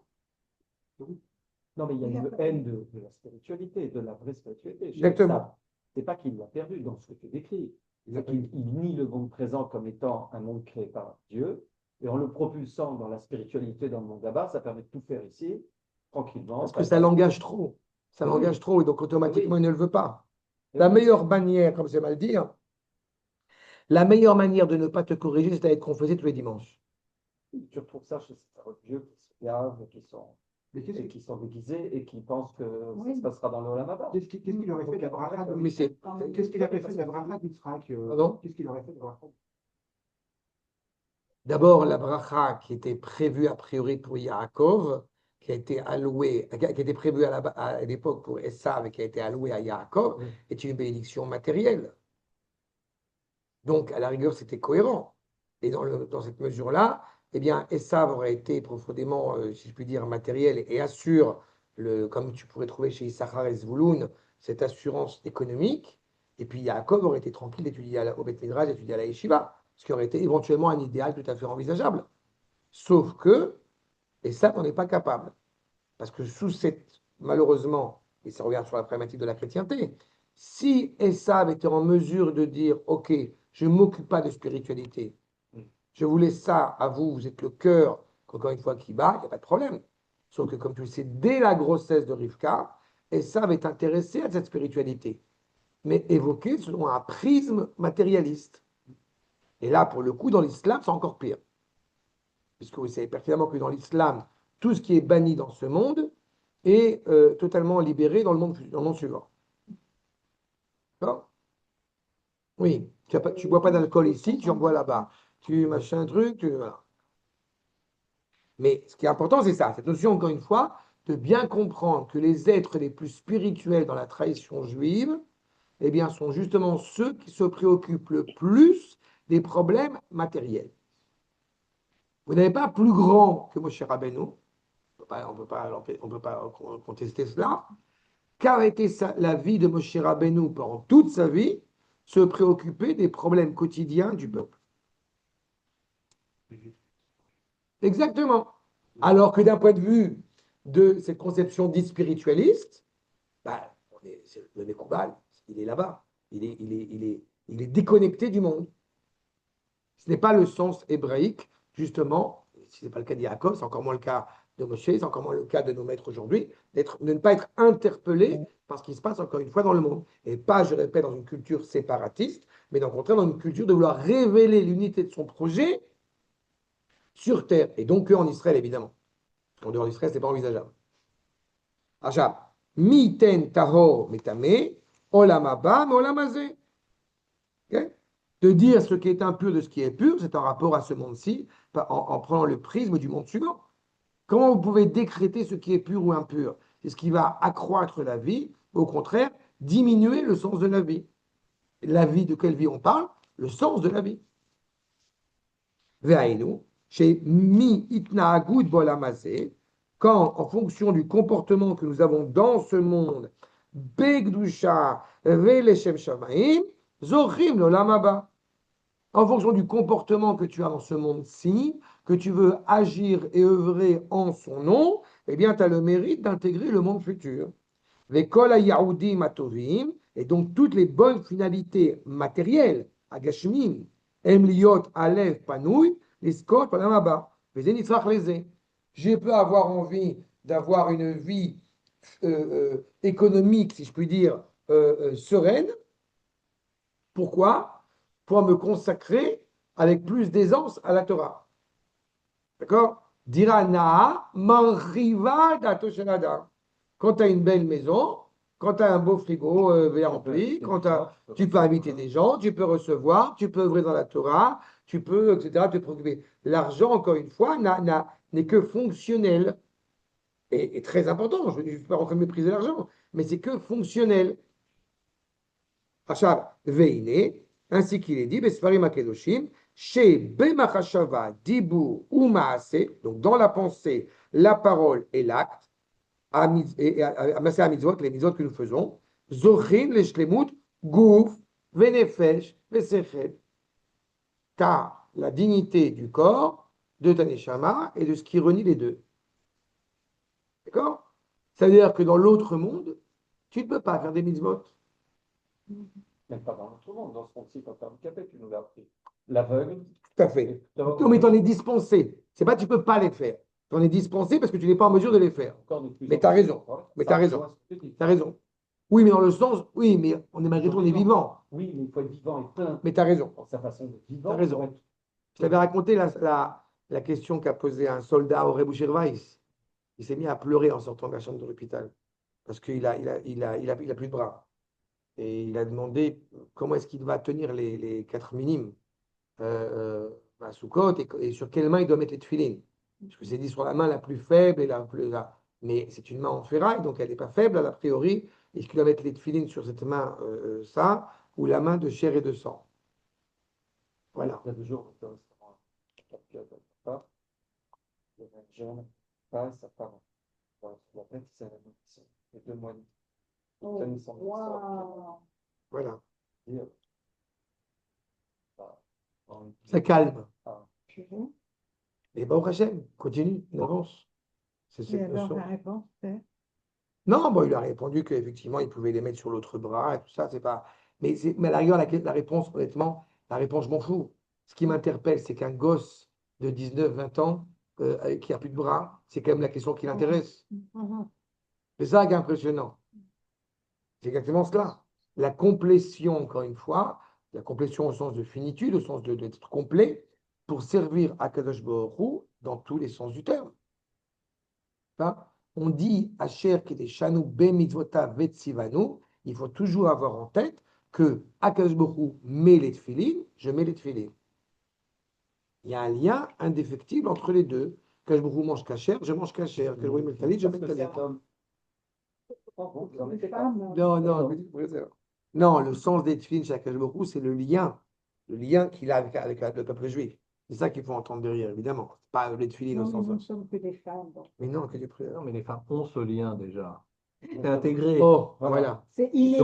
non, mais il y a une haine de la spiritualité, de la vraie spiritualité. Exactement. C'est pas qu'il l'a perdu dans ce que tu décris. C'est qu'il nie le monde présent comme étant un monde créé par Dieu. Et en le propulsant dans la spiritualité, dans le monde là-bas, ça permet de tout faire ici, tranquillement. Parce que ça l'engage trop. Ça Oui. l'engage trop et donc automatiquement Oui. il ne le veut pas. Et La oui. meilleure manière, comme c'est mal dire, la meilleure manière de ne pas te corriger, c'est d'être confessé tous les dimanches. Tu retrouves ça chez ces religieux qui se gavent, qui sont déguisés et qui pensent que ça se passera dans le Olam Haba. Qu'est-ce qu'il aurait fait de la bracha de Mais c'est. Qu'est-ce qu'il aurait fait de la bracha d'Yitzhak Pardon? Qu'est-ce qu'il aurait fait de la bracha? D'abord, la bracha qui était prévue a priori pour Yaakov, qui a été allouée, qui était prévue à l'époque pour Esav et qui a été allouée à Yaakov, est une bénédiction matérielle. Donc, à la rigueur, c'était cohérent. Et dans cette mesure-là, eh bien, Esav aurait été profondément, si je puis dire, matériel et assure, comme tu pourrais trouver chez Issachar et Zvouloun, cette assurance économique. Et puis Yaakov aurait été tranquille d'étudier au Beth Midrash, d'étudier à la Yeshiva, ce qui aurait été éventuellement un idéal tout à fait envisageable. Sauf que Esav n'en est pas capable. Parce que sous cette, malheureusement, et ça revient sur la problématique de la chrétienté, si Esav était en mesure de dire, OK, je ne m'occupe pas de spiritualité, je vous laisse ça à vous, vous êtes le cœur, encore une fois, qui bat, il n'y a pas de problème. Sauf que, comme tu le sais, dès la grossesse de Rivka, Esav est intéressé à cette spiritualité, mais évoquée selon un prisme matérialiste. Et là, pour le coup, dans l'islam, c'est encore pire. Puisque vous savez pertinemment que dans l'islam, tout ce qui est banni dans ce monde est totalement libéré dans le monde suivant. D'accord? Oui, tu ne bois pas d'alcool ici, tu en bois là-bas. Tu machin truc, voilà. Mais ce qui est important, c'est ça, cette notion, encore une fois, de bien comprendre que les êtres les plus spirituels dans la tradition juive, eh bien, sont justement ceux qui se préoccupent le plus des problèmes matériels. Vous n'avez pas plus grand que Moshe Rabbeinu, on ne peut pas contester cela. Qu'a été la vie de Moshe Rabbeinu pendant toute sa vie? Se préoccuper des problèmes quotidiens du peuple. Exactement. Alors que d'un point de vue de cette conception dite spiritualiste, bah, le Mekoubal, il est là-bas. Il est déconnecté du monde. Ce n'est pas le sens hébraïque, justement, si ce n'est pas le cas d'Yaakov, c'est encore moins le cas de Moshe, c'est encore moins le cas de nos maîtres aujourd'hui, de ne pas être interpellé par ce qui se passe encore une fois dans le monde. Et pas, je répète, dans une culture séparatiste, mais au contraire dans une culture de vouloir révéler l'unité de son projet sur terre, et donc en Israël, évidemment. En dehors d'Israël, ce n'est pas envisageable. Achab, mi ten tahor metame, olam haba, mais olam hazeh. De dire ce qui est impur de ce qui est pur, c'est en rapport à ce monde-ci, en prenant le prisme du monde suivant. Comment vous pouvez décréter ce qui est pur ou impur? C'est ce qui va accroître la vie, au contraire, diminuer le sens de la vie. La vie, de quelle vie on parle? Le sens de la vie. Ve'ainu, chez mi itna'agut bolamazé, quand, en fonction du comportement que nous avons dans ce monde, begdusha ve'lechem shamaim, zochim l'olam haba. En fonction du comportement que tu as dans ce monde-ci, que tu veux agir et œuvrer en son nom, eh bien, tu as le mérite d'intégrer le monde futur. Vekol hayaoudim atovim, et donc toutes les bonnes finalités matérielles, agashmim, emliot, alev, panouy, les skot, olam haba, leze. Je peux avoir envie d'avoir une vie économique, si je puis dire, sereine. Pourquoi? Pour me consacrer avec plus d'aisance à la Torah. D'accord? Dira Naa, manriva dato shenada. Quand tu as une belle maison, quand tu as un beau frigo bien rempli, tu peux inviter des gens, tu peux recevoir, tu peux œuvrer dans la Torah, tu peux, etc., te préoccuper. L'argent, encore une fois, n'est que fonctionnel. Et très important, je ne suis pas en train de mépriser l'argent, mais c'est que fonctionnel. Achab, veine, ainsi qu'il est dit, Besfarim Akedoshim, chez Bemachashava, Dibur ou Maase, donc dans la pensée, la parole et l'acte, Amasé à mitzvot, les mitzvot que nous faisons, Zochin, les shlemut, Gouf, Venefesh, Vesechet, car la dignité du corps, de Taneshama et de ce qui renie les deux. D'accord? C'est-à-dire que dans l'autre monde, tu ne peux pas faire des mitzvot. Même pas dans l'autre monde, dans ce monde-ci, quand tu es handicapé, tu nous l'as appris. L'aveugle. Tout à fait. Non, mais tu en es dispensé. C'est pas que tu peux pas les faire. Tu en es dispensé parce que tu n'es pas en mesure de les faire. Mais tu as raison. Mais tu as raison. Tu as raison. Oui, mais dans le sens, oui, mais on est malgré tout, on est vivant. Oui, mais il faut être vivant et plein. Mais tu as raison. Pour sa façon de vivre. Tu as raison. Je t'avais raconté la question qu'a posée un soldat au Rebbe Weiss. Il s'est mis à pleurer en sortant de la chambre de l'hôpital parce qu'il a plus de bras. Et il a demandé comment est-ce qu'il va tenir les 4 minimes à Soukot et sur quelle main il doit mettre les tefilines. Parce que c'est dit sur la main la plus faible et la plus. Mais c'est une main en ferraille, donc elle n'est pas faible a priori. Est-ce qu'il doit mettre les tefilines sur cette main, ça, ou la main de chair et de sang? Voilà. Il y a 2 jours, au restaurant, pas, le même jeune, pas sa femme. La tête, c'est la nourriture. Les 2 mois. Voilà. Dire, Ça calme. Mhm. Et Baruch Hashem, continue, on avance. C'est Et cette alors, notion. la réponse, c'est Non, bon, il a répondu qu'effectivement, il pouvait les mettre sur l'autre bras et tout ça, c'est pas. Mais à la rigueur, la réponse, honnêtement, la réponse, je m'en fous. Ce qui m'interpelle, c'est qu'un gosse de 19, 20 ans qui a plus de bras, c'est quand même la question qui l'intéresse. Mhm. C'est ça qui est impressionnant. C'est exactement cela. La complétion, encore une fois, la complétion au sens de finitude, au sens d'être complet, pour servir à Kadosh Baruch Hu dans tous les sens du terme. Hein? On dit Asher qui est Shanu be mitzvota vetzivanu, il faut toujours avoir en tête que Akadosh Baruch Hu met les tefilines, je mets les tefilines. Il y a un lien indéfectible entre les deux. Quand je mange cachère, je mange cachère. Quand je mange talit, je Parce mets que c'est talit. un homme. Oh, bon, vous en Les mettez pas. femmes, Non, le sens des tefilines chez Akadosh Baruch Hu, c'est le lien qu'il a avec le peuple juif. C'est ça qu'il faut entendre derrière, évidemment. C'est pas les tefilines au non, sens. nous ne sommes que des femmes. Donc. Mais non, que du prière. Non, mais les femmes ont ce lien déjà. C'est intégré. Oh, Voilà. voilà. C'est inné.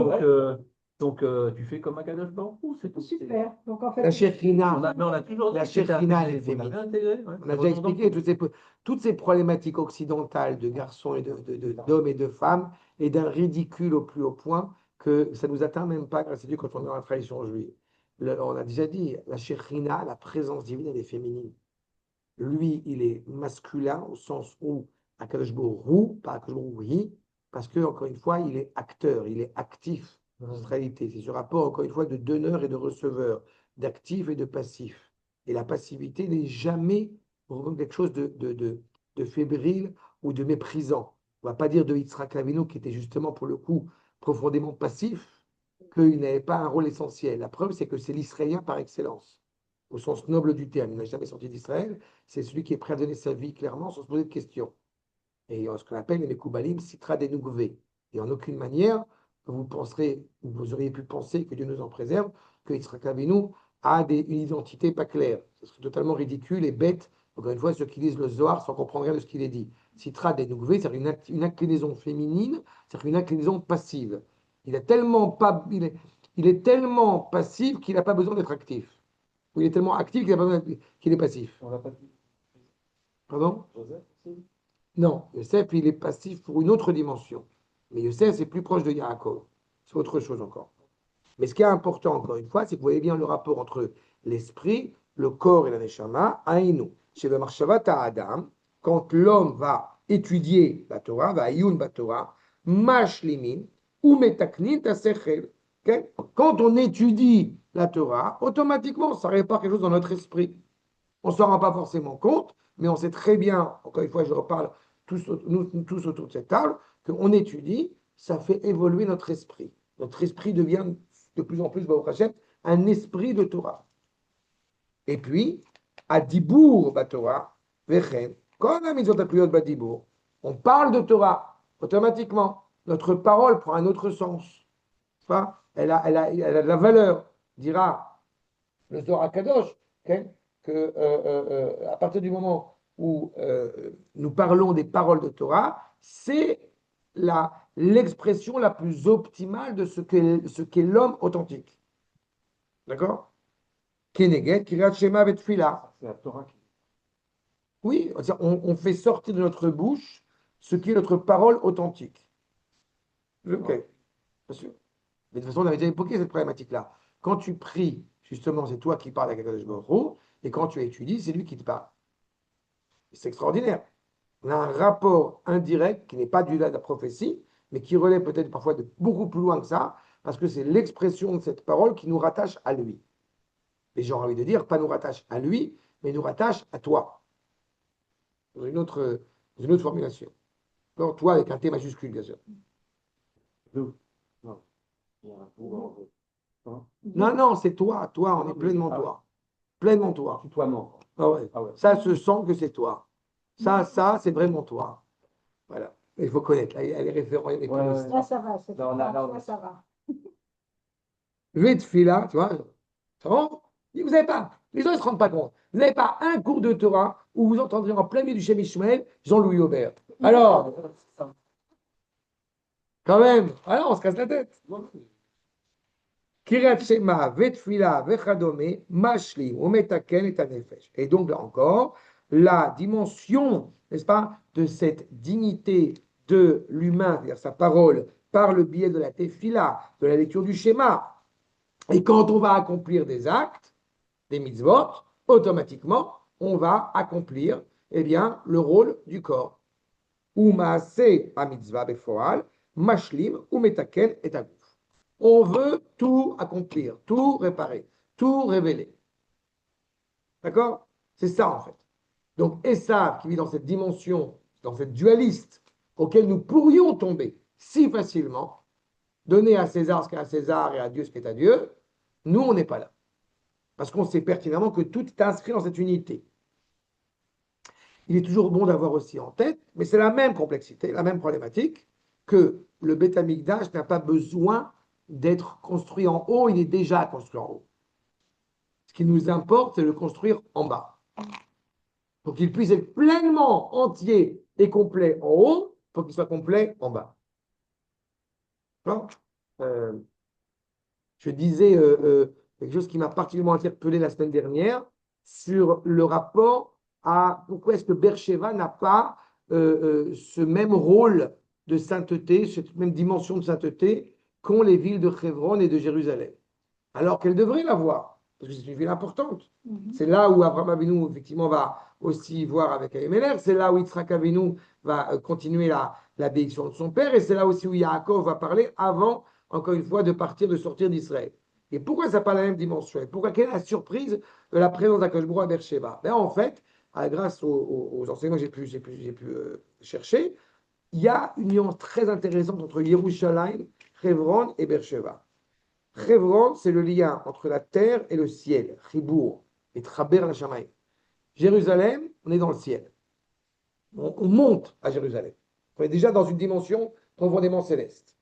Donc, tu fais comme Akadosh Baruch Hu, c'est tout. Super. Donc en fait, La Shekhinah, Mais on a toujours dit La que c'était Shekhinah, intégré. elle est Vous l'avez féminine. intégré, ouais. on a déjà expliqué toutes ces problématiques occidentales de garçons et d'hommes et de femmes et d'un ridicule au plus haut point que ça ne nous atteint même pas grâce à Dieu quand on est dans la tradition juive. On a déjà dit, la Shekhinah, la présence divine, elle est féminine. Lui, il est masculin au sens où Akadosh Baruch Hu, pas Akadosh Baruch Hu, parce que, encore une fois, il est acteur, il est actif dans cette réalité. C'est ce rapport, encore une fois, de donneur et de receveur, d'actif et de passif. Et la passivité n'est jamais quelque chose de fébrile ou de méprisant. On ne va pas dire de Yitzhak Avinu, qui était justement, pour le coup, profondément passif, qu'il n'avait pas un rôle essentiel. La preuve, c'est que c'est l'Israélien par excellence, au sens noble du terme. Il n'a jamais sorti d'Israël. C'est celui qui est prêt à donner sa vie clairement sans se poser de questions. Et ce qu'on appelle les Mekoubalim, Sitra Denugve. Et en aucune manière, vous penserez, ou vous auriez pu penser, que Dieu nous en préserve, que Yitzhak Avinu a une identité pas claire. Ce serait totalement ridicule et bête, encore une fois, ceux qui lisent le Zohar sans comprendre rien de ce qu'il est dit. Sitra Denugve, c'est-à-dire une inclinaison féminine, c'est-à-dire une inclinaison passive. Il est tellement passif qu'il n'a pas besoin d'être actif. Ou il est tellement actif qu'il est passif. On l'a pas dit. Pardon? Joseph aussi. Non, Yosef, il est passif pour une autre dimension. Mais Yosef, c'est plus proche de Yaakov. C'est autre chose encore. Mais ce qui est important, encore une fois, c'est que vous voyez bien le rapport entre l'esprit, le corps et la neshama, aïnou. Chez le Marshavat à Adam, quand l'homme va étudier la Torah, va ayun ba Torah, mashlimin, ou metaknin ta sechel. Quand on étudie la Torah, automatiquement, ça répare quelque chose dans notre esprit. On ne s'en rend pas forcément compte, mais on sait très bien, encore une fois, je reparle nous tous autour de cette table, qu'on étudie, ça fait évoluer notre esprit. Notre esprit devient de plus en plus, Baruch Hashem, un esprit de Torah. Et puis, à Dibour Torah, Vechen, quand la mitzvot akluyot Badibour, on parle de Torah, automatiquement, notre parole prend un autre sens. Pas elle a de la valeur, dira le Zohar Kadosh, que à partir du moment où nous parlons des paroles de Torah, c'est l'expression la plus optimale de ce qu'est l'homme authentique. D'accord? Keneged, Kiryat Shema Vetfila. C'est la Torah qui. Oui, on fait sortir de notre bouche ce qui est notre parole authentique. Ok, bien sûr. Mais de toute façon, on avait déjà évoqué cette problématique-là. Quand tu pries, justement, c'est toi qui parles avec Akadosh Baruch Hu, et quand tu étudies, c'est lui qui te parle. C'est extraordinaire. On a un rapport indirect qui n'est pas du de la prophétie, mais qui relève peut-être parfois de beaucoup plus loin que ça, parce que c'est l'expression de cette parole qui nous rattache à lui. Et j'ai envie de dire, pas nous rattache à lui, mais nous rattache à toi. Dans une autre formulation. Alors, toi avec un T majuscule, bien sûr. Deux. Non. Il y a un pouvoir. Non, c'est toi, on est pleinement toi. Pleinement toi. Tutoiement. Ah ouais. Ah ouais. Ça se sent que c'est toi. Ça, c'est vraiment toi. Voilà. Il faut connaître. Là, il y a les référents. Il y a les Ouais. Là, ça va. Non, là, Ça va. Je vais te filer, tu vois. Ça va? Vous n'avez pas, les gens ne se rendent pas compte. Vous n'avez pas un cours de Torah où vous entendrez en plein milieu du Shem Ishmael Jean-Louis Aubert. Alors, quand même, alors on se casse la tête. Kiryat Shema, Vetfila, Vechadome, Mashli, Ometaken et Tanefesh. Et donc là encore, la dimension, n'est-ce pas, de cette dignité de l'humain, c'est-à-dire sa parole, par le biais de la tefila, de la lecture du schéma. Et quand on va accomplir des actes, des mitzvot, automatiquement, on va accomplir, eh bien, le rôle du corps. Ou maase a mitzvah befoal, mashlim, ou metaken et aguf. On veut tout accomplir, tout réparer, tout révéler. D'accord? C'est ça en fait. Donc Esav qui vit dans cette dimension, dans cette dualiste auquel nous pourrions tomber si facilement, donner à César ce qu'est à César et à Dieu ce qu'est à Dieu, nous on n'est pas là. Parce qu'on sait pertinemment que tout est inscrit dans cette unité. il est toujours bon d'avoir aussi en tête, mais c'est la même complexité, la même problématique, que le Beth Amikdash n'a pas besoin d'être construit en haut, il est déjà construit en haut. Ce qui nous importe, c'est de le construire en bas. Pour qu'il puisse être pleinement entier et complet en haut, il faut qu'il soit complet en bas. Euh, je disais quelque chose qui m'a particulièrement interpellé la semaine dernière sur le rapport à pourquoi est-ce que Beersheba n'a pas ce même rôle de sainteté, cette même dimension de sainteté qu'ont les villes de Hebron et de Jérusalem. Alors qu'elle devrait l'avoir, parce que c'est une ville importante. C'est là où Abraham Avinu, effectivement, va aussi voir avec Abimelech, c'est là où Yitzhak Avinu va continuer la bénédiction de son père, et c'est là aussi où Yaakov va parler avant, encore une fois, de sortir d'Israël. Et pourquoi ça n'a pas la même dimension? Et pourquoi, quelle est la surprise de la présence d'Akadosh Baruch Hu à Beersheba? Ben, en fait, grâce aux enseignements que j'ai pu chercher, il y a une nuance très intéressante entre Yerushalayim, Hebron et Beersheba. Hebron, c'est le lien entre la terre et le ciel, Chibour, et Traber la Shamaï. Jérusalem, on est dans le ciel. On monte à Jérusalem. On est déjà dans une dimension profondément céleste.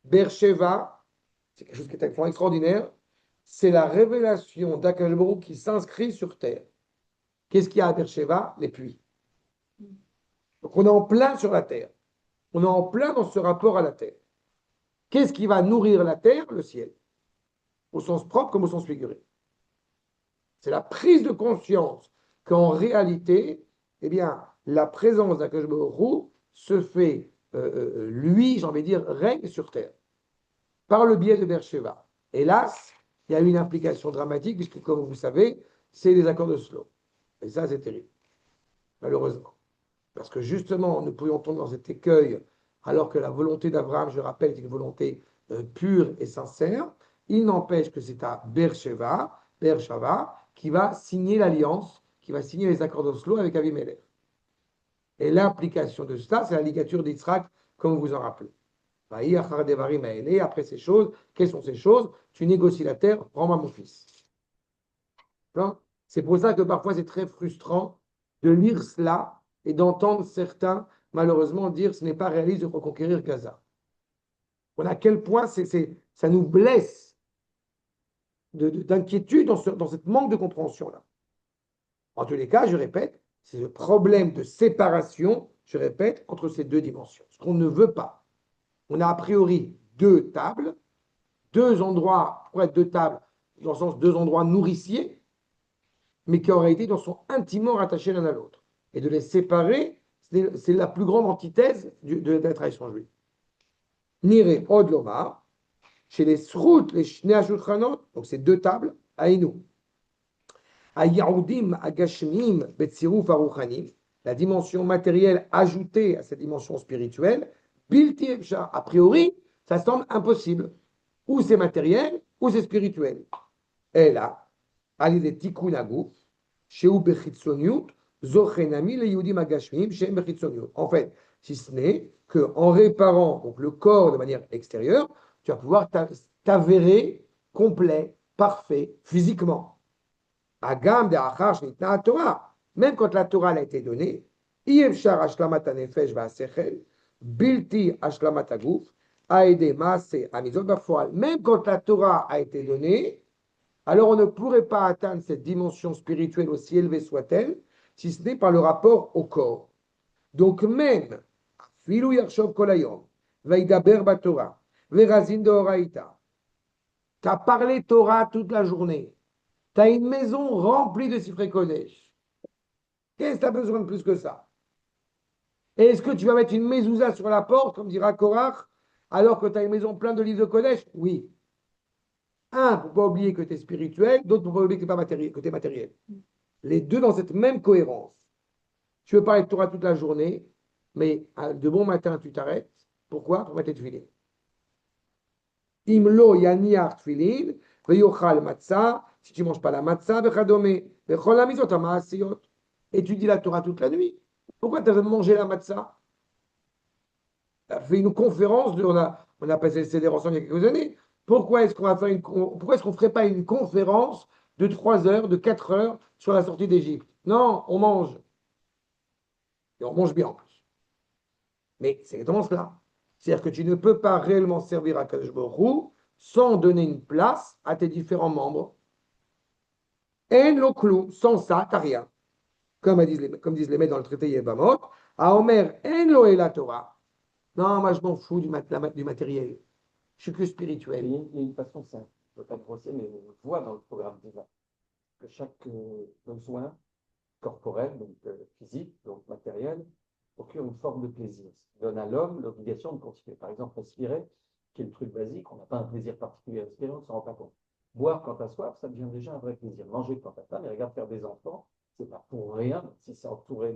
Beersheba, c'est quelque chose qui est absolument extraordinaire, c'est la révélation d'Akadosh Baruch Hu qui s'inscrit sur terre. Qu'est-ce qu'il y a à Beersheba? Les puits. Donc on est en plein sur la terre. On est en plein dans ce rapport à la terre. Qu'est-ce qui va nourrir la terre? Le ciel. Au sens propre comme au sens figuré. C'est la prise de conscience qu'en réalité, eh bien, la présence d'Akadosh Baruch Hu se fait, lui, j'ai envie de dire, règne sur terre, par le biais de Beersheba. Hélas, il y a eu une implication dramatique, puisque, comme vous savez, c'est les accords d'Oslo. Et ça, c'est terrible, malheureusement. Parce que justement, nous pourrions tomber dans cet écueil, alors que la volonté d'Abraham, je rappelle, est une volonté pure et sincère. Il n'empêche que c'est à Beersheba, qui va signer l'alliance, qui va signer les accords d'Oslo avec Abimelech. Et l'implication de cela, c'est la ligature d'Yitzhak, comme vous vous en rappelez. Après ces choses, quelles sont ces choses? Tu négocies la terre, rends-moi mon fils. C'est pour ça que parfois c'est très frustrant de lire cela et d'entendre certains, malheureusement, dire ce n'est pas réaliste de reconquérir Gaza. On a à quel point ça nous blesse d'inquiétude dans ce manque de compréhension-là. En tous les cas, je répète, c'est le problème de séparation, je répète, entre ces deux dimensions. Ce qu'on ne veut pas. On a a priori deux tables, deux endroits, pourquoi être deux tables? Dans le sens deux endroits nourriciers, mais qui en réalité sont intimement rattachés l'un à l'autre. Et de les séparer, c'est la plus grande antithèse de la tradition juive. Nire od lomar, chez les srout, les shnei ashulchanot, donc c'est deux tables, aïnou. Ayaoudim agashmim betziruf aruchanim, la dimension matérielle ajoutée à cette dimension spirituelle, bilti efshar. A priori, ça semble impossible. Ou c'est matériel, ou c'est spirituel. Et là, allez des tikkun aguf, sheu bechitzoniut, zochenami le yudim agashmim, shem bechitzoniut. En fait, si ce n'est qu'en réparant donc, le corps de manière extérieure, tu vas pouvoir t'avérer complet, parfait, physiquement. Agam de achar shnitna Torah. Même quand la Torah a été donnée, Yevshar ashlamat hanefesh va'asechel, bilti ashlamat aguf, aede maase amizot bafoal. Même quand la Torah a été donnée, alors on ne pourrait pas atteindre cette dimension spirituelle aussi élevée soit-elle, si ce n'est par le rapport au corps. Donc même, filu yarshov kolayom, vaidaber batorah, verazin deoraita. Tu as parlé Torah toute la journée. Tu as une maison remplie de Sifrei Kodesh. Qu'est-ce que tu as besoin de plus que ça? Et est-ce que tu vas mettre une mezouza sur la porte, comme dira Korach, alors que tu as une maison pleine de livres de Kodesh? Oui. Un, pour ne pas oublier que tu es spirituel, d'autre, pour ne pas oublier que tu es matériel. Les deux dans cette même cohérence. Tu veux parler de Torah toute la journée, mais de bon matin, tu t'arrêtes. Pourquoi? Pour mettre tes tefilin. Imlo yaniar tefilin, veyochal matzah, si tu ne manges pas la matzah, vechadome, vechol amizot amaasiyot. Étudie la Torah toute la nuit. Pourquoi tu as mangé la matzah? Tu as fait une conférence, on a passé le CDR ensemble il y a quelques années. Pourquoi est-ce qu'on ne ferait pas une conférence de 3 heures, de 4 heures sur la sortie d'Égypte? Non, on mange. Et on mange bien en plus. Mais c'est exactement cela. C'est-à-dire que tu ne peux pas réellement servir à Kadosh Baruch Hu sans donner une place à tes différents membres. En lo klum, sans ça, tu n'as rien. Comme disent les maîtres dans le traité Yevamot, à Omer, en lo et la Torah. Non, moi je m'en fous du matériel. Je suis que Il y, a spirituel. il y a une façon simple, je ne veux pas grosser, mais on voit dans le programme divin que chaque besoin corporel, donc physique, donc matériel, procure une forme de plaisir. Ce qui donne à l'homme l'obligation de continuer. Par exemple, respirer, qui est le truc basique, on n'a pas un plaisir particulier à respirer, on ne s'en rend pas compte. Boire quand tu as soif, ça devient déjà un vrai plaisir. Manger quand tu as faim, mais regarde faire des enfants, c'est pas pour rien, si c'est entouré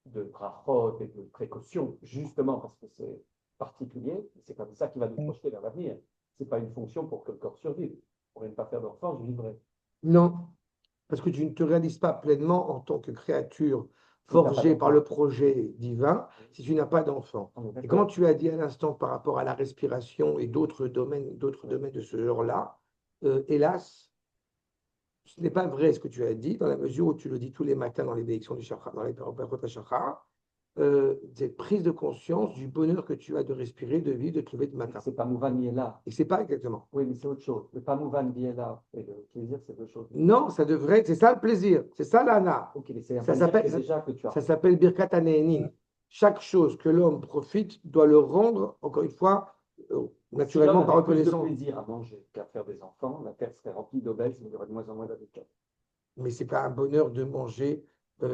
de brachot et de précautions, justement parce que c'est particulier, c'est comme ça qui va nous projeter vers l'avenir. Ce n'est pas une fonction pour que le corps survive. Pour ne pas faire d'enfant, je vivrai. Non, parce que tu ne te réalises pas pleinement en tant que créature Tu n'as pas forgée par d'enfant. le projet divin si tu n'as pas d'enfant. On est Et d'accord. quand tu as dit à l'instant par rapport à la respiration et d'autres domaines de ce genre-là, hélas, ce n'est pas vrai ce que tu as dit, dans la mesure où tu le dis tous les matins dans les bénédictions du Shachar, dans les Parapet Shachar, cette prise de conscience du bonheur que tu as de respirer, de vivre, de te lever de matin. C'est pas Mouvan Niela. Et c'est pas exactement. Oui, mais c'est autre chose. Le pas Mouvan Niela et le plaisir, c'est deux choses. Non, ça devrait être, c'est ça le plaisir, c'est ça l'ana. Ok, mais c'est Ça un s'appelle- plaisir déjà que tu as. Ça s'appelle Birkat Hanehenin. Chaque chose que l'homme profite doit le rendre, encore une fois, naturellement Si par l'homme avait plus de reconnaissance. plaisir à manger qu'à faire des enfants, la terre serait remplie d'obèses, mais il y aurait de moins en moins d'habitants. Mais c'est pas un bonheur de manger,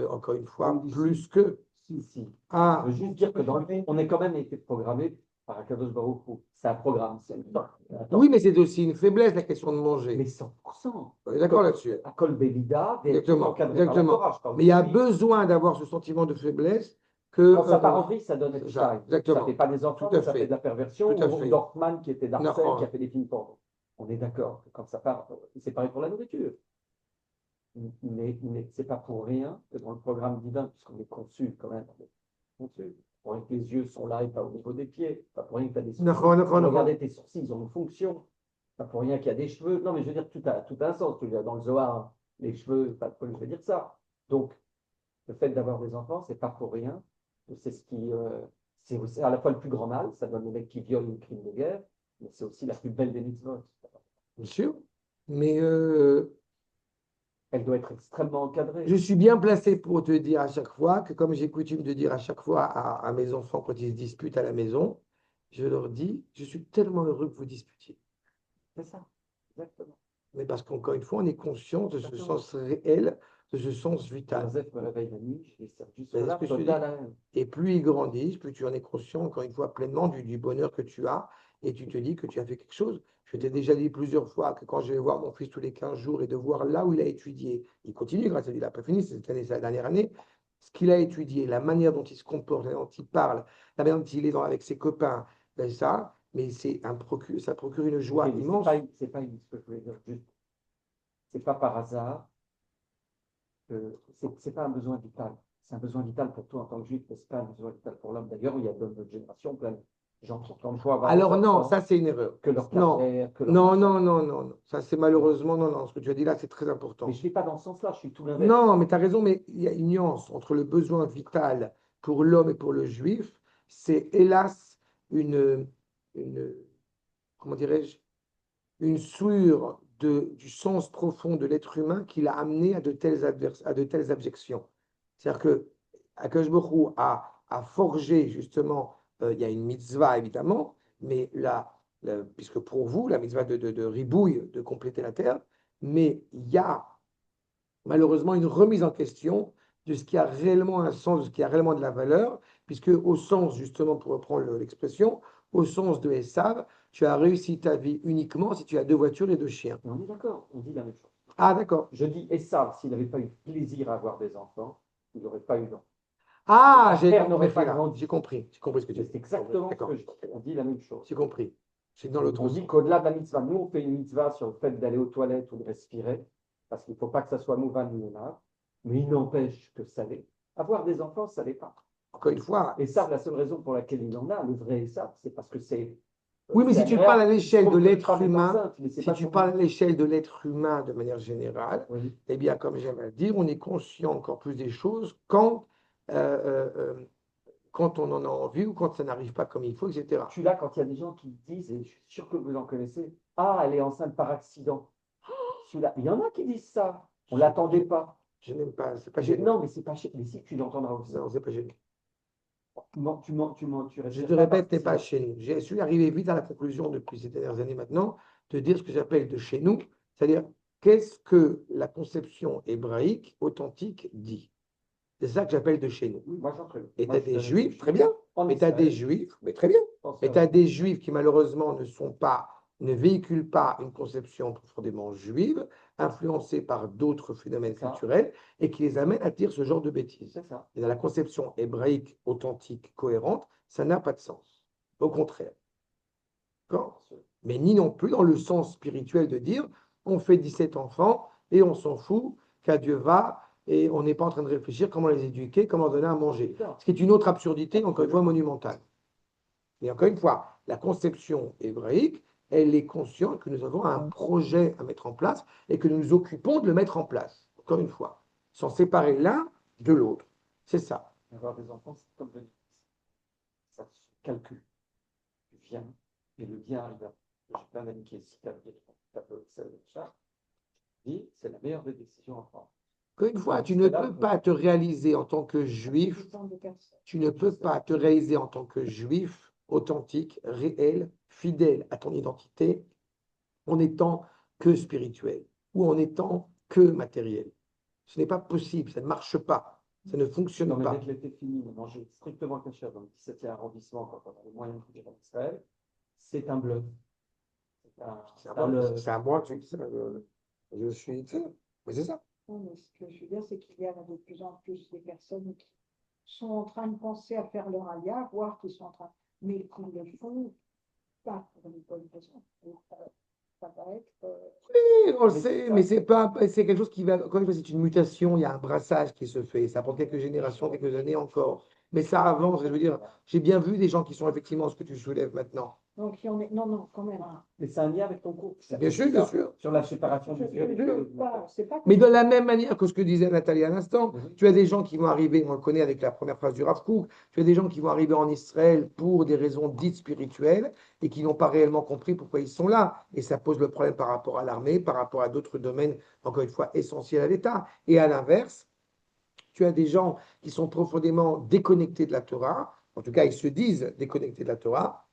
encore une fois, Oui, plus que. Si. Ah, Je veux juste dire que on est quand même été programmé par Akadosh Baruch Hu. C'est un programme. Attends, oui, mais c'est aussi une faiblesse la question de mais manger. 100%. On est d'accord là-dessus. À Kol Belida, et tout Exactement, encadré par la exactement. Torah, je parle Mais il y a de lui. besoin d'avoir ce sentiment de faiblesse que. Quand ça part en vrille, ça donne c'est ça, Epstein. Ça exactement. ne fait pas des enfants, Tout à mais ça fait. fait de la perversion. Tout à Ou fait. Dorfman qui était d'Arcel, D'accord. qui a fait des films porno. On est d'accord que quand ça part, c'est pareil pour la nourriture. Mais ce n'est pas pour rien que dans le programme divin, puisqu'on est conçu quand même, on est conçu, pour rien que les yeux sont là et pas au niveau des pieds, pas pour rien que tu as des sourcils. Regardez tes sourcils, ils ont une fonction. Pas pour rien qu'il y a des cheveux. Non, mais je veux dire, tout a un sens. Tu vois, dans le Zohar, les cheveux, pas de problème, je veux dire ça. Donc, le fait d'avoir des enfants, c'est pas pour rien. C'est ce qui, c'est à la fois le plus grand mal, ça donne les mecs qui violent une crime de guerre, mais c'est aussi la plus belle des mitzvot. Bien sûr. Mais Elle doit être extrêmement encadrée. je suis bien placé pour te dire à chaque fois que, comme j'ai coutume de dire à chaque fois à mes enfants quand ils se disputent à la maison, je leur dis, je suis tellement heureux que vous disputiez. C'est ça, exactement. Mais parce qu'encore une fois, on est conscient de ce Exactement. sens réel, de ce sens vital. Joseph me réveille la nuit, je les sers juste C'est ce là, que je te dis. Toda la haine. Et plus ils grandissent, plus tu en es conscient, encore une fois, pleinement du bonheur que tu as, et tu te dis que tu as fait quelque chose. Je t'ai déjà dit plusieurs fois que quand je vais voir mon fils tous les 15 jours et de voir là où il a étudié, il continue grâce à lui, il n'a pas fini cette année, c'est la dernière année, ce qu'il a étudié, la manière dont il se comporte, la manière dont il parle, la manière dont il est avec ses copains, ben ça, mais ça procure une joie Ok, mais immense. c'est pas ce que je voulais dire, juste, c'est pas par hasard que c'est pas un besoin vital. C'est un besoin vital pour toi en tant que juif, mais c'est pas un besoin vital pour l'homme. D'ailleurs, il y a dans notre génération plein de gens qui ont le choix d'avoir Alors des non, enfants, ça c'est une erreur. que leur Non, carrière, que leur non, machin. non, non, non, non. Ça c'est malheureusement, non, non. Ce que tu as dit là, c'est très important. Mais je ne vais pas dans ce sens-là, je suis tout l'inverse. Non, mais tu as raison, mais il y a une nuance entre le besoin vital pour l'homme et pour le juif. C'est hélas une comment dirais-je, une souillure du sens profond de l'être humain qui l'a amené à de telles abjections. C'est-à-dire que Akadosh Baruch Hu a forgé justement, il y a une mitzvah évidemment, mais puisque pour vous, la mitzvah de ribouille, de compléter la terre, mais il y a malheureusement une remise en question de ce qui a réellement un sens, de ce qui a réellement de la valeur, puisque au sens, justement, pour reprendre l'expression, au sens de Esav, tu as réussi ta vie uniquement si tu as 2 voitures et 2 chiens. Mais on est d'accord, on dit la même chose. Ah, d'accord. Je dis Esav, s'il n'avait pas eu plaisir à avoir des enfants, il n'aurait pas eu d'enfants. Ah, Sa terre n'aurait pas grandi. j'ai compris ce que tu C'est dis. exactement ce D'accord, que je dis. On dit la même chose. j'ai compris. C'est dans l'autre On sens. dit qu'au-delà de la mitzvah, nous on fait une mitzvah sur le fait d'aller aux toilettes ou de respirer, parce qu'il ne faut pas que ça soit mouvan ou yonah, mais il n'empêche que ça l'est. Avoir des enfants, ça l'est pas. Encore une fois. Et ça, la seule raison pour laquelle il en a, le vrai Esav, c'est parce que c'est. Oui, mais si tu parles à l'échelle de l'être humain, si si tu parles à l'échelle de l'être humain de manière générale, Oui. eh bien, comme j'aime à le dire, on est conscient encore plus des choses quand quand on en a envie ou quand ça n'arrive pas comme il faut, etc. Je suis là quand il y a des gens qui disent, et je suis sûr que vous en connaissez, ah, elle est enceinte par accident. Je suis là. Il y en a qui disent ça. On ne l'attendait pas. Je n'aime pas, c'est pas gênant. Non, mais c'est pas chez. Mais si tu l'entendras aussi. Non, c'est pas gênant. Tu Je respires te répète, t'es par pas accident. chez nous. Je suis arrivé vite à la conclusion depuis ces dernières années maintenant de dire ce que j'appelle de chez nous, c'est-à-dire qu'est-ce que la conception hébraïque authentique dit. C'est ça que j'appelle de chez nous. Oui, moi, j'en prie. Et Moi, tu as je des te- juifs, très bien. En Mais tu as des Israël, juifs, mais très bien. pense Mais à- tu as des juifs qui malheureusement ne véhiculent pas une conception profondément juive, influencée par d'autres phénomènes C'est ça. culturels, et qui les amènent à dire ce genre de bêtises. C'est ça. Et dans la conception hébraïque authentique, cohérente, ça n'a pas de sens. Au contraire. D'accord ? Mais ni non plus dans le sens spirituel de dire on fait 17 enfants et on s'en fout qu'à Dieu va et on n'est pas en train de réfléchir comment les éduquer, comment donner à manger. D'accord. Ce qui est une autre absurdité, encore une fois, monumentale. Et encore une fois, la conception hébraïque, elle est consciente que nous avons un projet à mettre en place et que nous nous occupons de le mettre en place. Encore une fois, sans séparer l'un de l'autre. C'est ça. Avoir des enfants, c'est comme venir. Ça se calcule. Tu viens, et le bien arrive. J'ai plein d'amis qui hésitent à venir, ça, je dis, c'est la meilleure des décisions à prendre. Encore une fois, tu ne peux pas te réaliser en tant que juif, tu ne peux pas te réaliser en tant que juif authentique, réel, fidèle à ton identité, en étant que spirituel ou en étant que matériel. Ce n'est pas possible, ça ne marche pas, ça ne fonctionne Non, mais pas. dès que l'été fini, de manger strictement caché dans le 17e arrondissement, quand on a les moyens de vivre en Israël, c'est un bluff. C'est à moi que tu dis ça. Je suis. Mais c'est ça. Non, mais ce que je veux dire, c'est qu'il y a de plus en plus des personnes qui sont en train de penser à faire leur alia, voire qui sont en train, mais qui ne le font pas pour une bonne raison. Donc, ça va être. Oui, on le sait, mais c'est pas, c'est quelque chose qui va, encore une fois, c'est une mutation, il y a un brassage qui se fait, ça prend quelques générations, quelques années encore, mais ça avance, je veux dire, j'ai bien vu des gens qui sont effectivement ce que tu soulèves maintenant. Donc, il y en est... Non, non, quand même. Hein. Mais c'est un lien avec ton cours. Bien sûr, bien sûr. Sur la séparation du C'est pas Mais de la même manière que ce que disait Nathalie à l'instant, tu as des gens qui vont arriver, on le connaît avec la première phrase du Rav Kook, tu as des gens qui vont arriver en Israël pour des raisons dites spirituelles et qui n'ont pas réellement compris pourquoi ils sont là. Et ça pose le problème par rapport à l'armée, par rapport à d'autres domaines, encore une fois, essentiels à l'État. Et à l'inverse, tu as des gens qui sont profondément déconnectés de la Torah, en tout cas, ils se disent déconnectés de la Torah,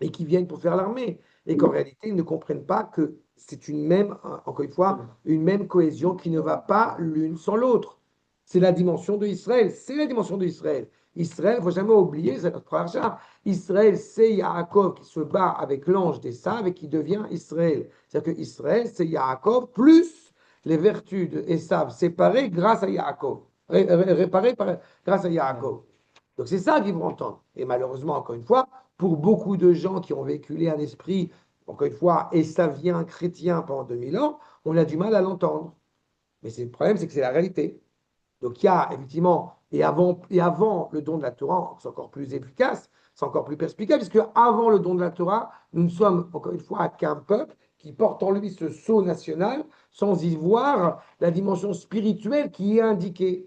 et qui viennent pour faire l'armée, et qu'en réalité, ils ne comprennent pas que c'est une même, encore une fois, une même cohésion qui ne va pas l'une sans l'autre. C'est la dimension de Israël, c'est la dimension de Israël. Israël, il ne faut jamais oublier, c'est notre frère Charles, Israël, c'est Yaakov qui se bat avec l'ange des Saves et qui devient Israël. C'est-à-dire que Israël, c'est Yaakov plus les vertus de Esav séparées grâce à Yaakov, réparées grâce à Yaakov. Donc c'est ça qu'ils vont entendre. Et malheureusement, encore une fois, pour beaucoup de gens qui ont véhiculé un esprit, encore une fois, essavien, chrétien pendant 2000 ans, on a du mal à l'entendre. Mais le problème, c'est que c'est la réalité. Donc il y a effectivement, et avant le don de la Torah, c'est encore plus efficace, c'est encore plus perspicace, puisque avant le don de la Torah, nous ne sommes encore une fois qu'un peuple qui porte en lui ce sceau national sans y voir la dimension spirituelle qui est indiquée.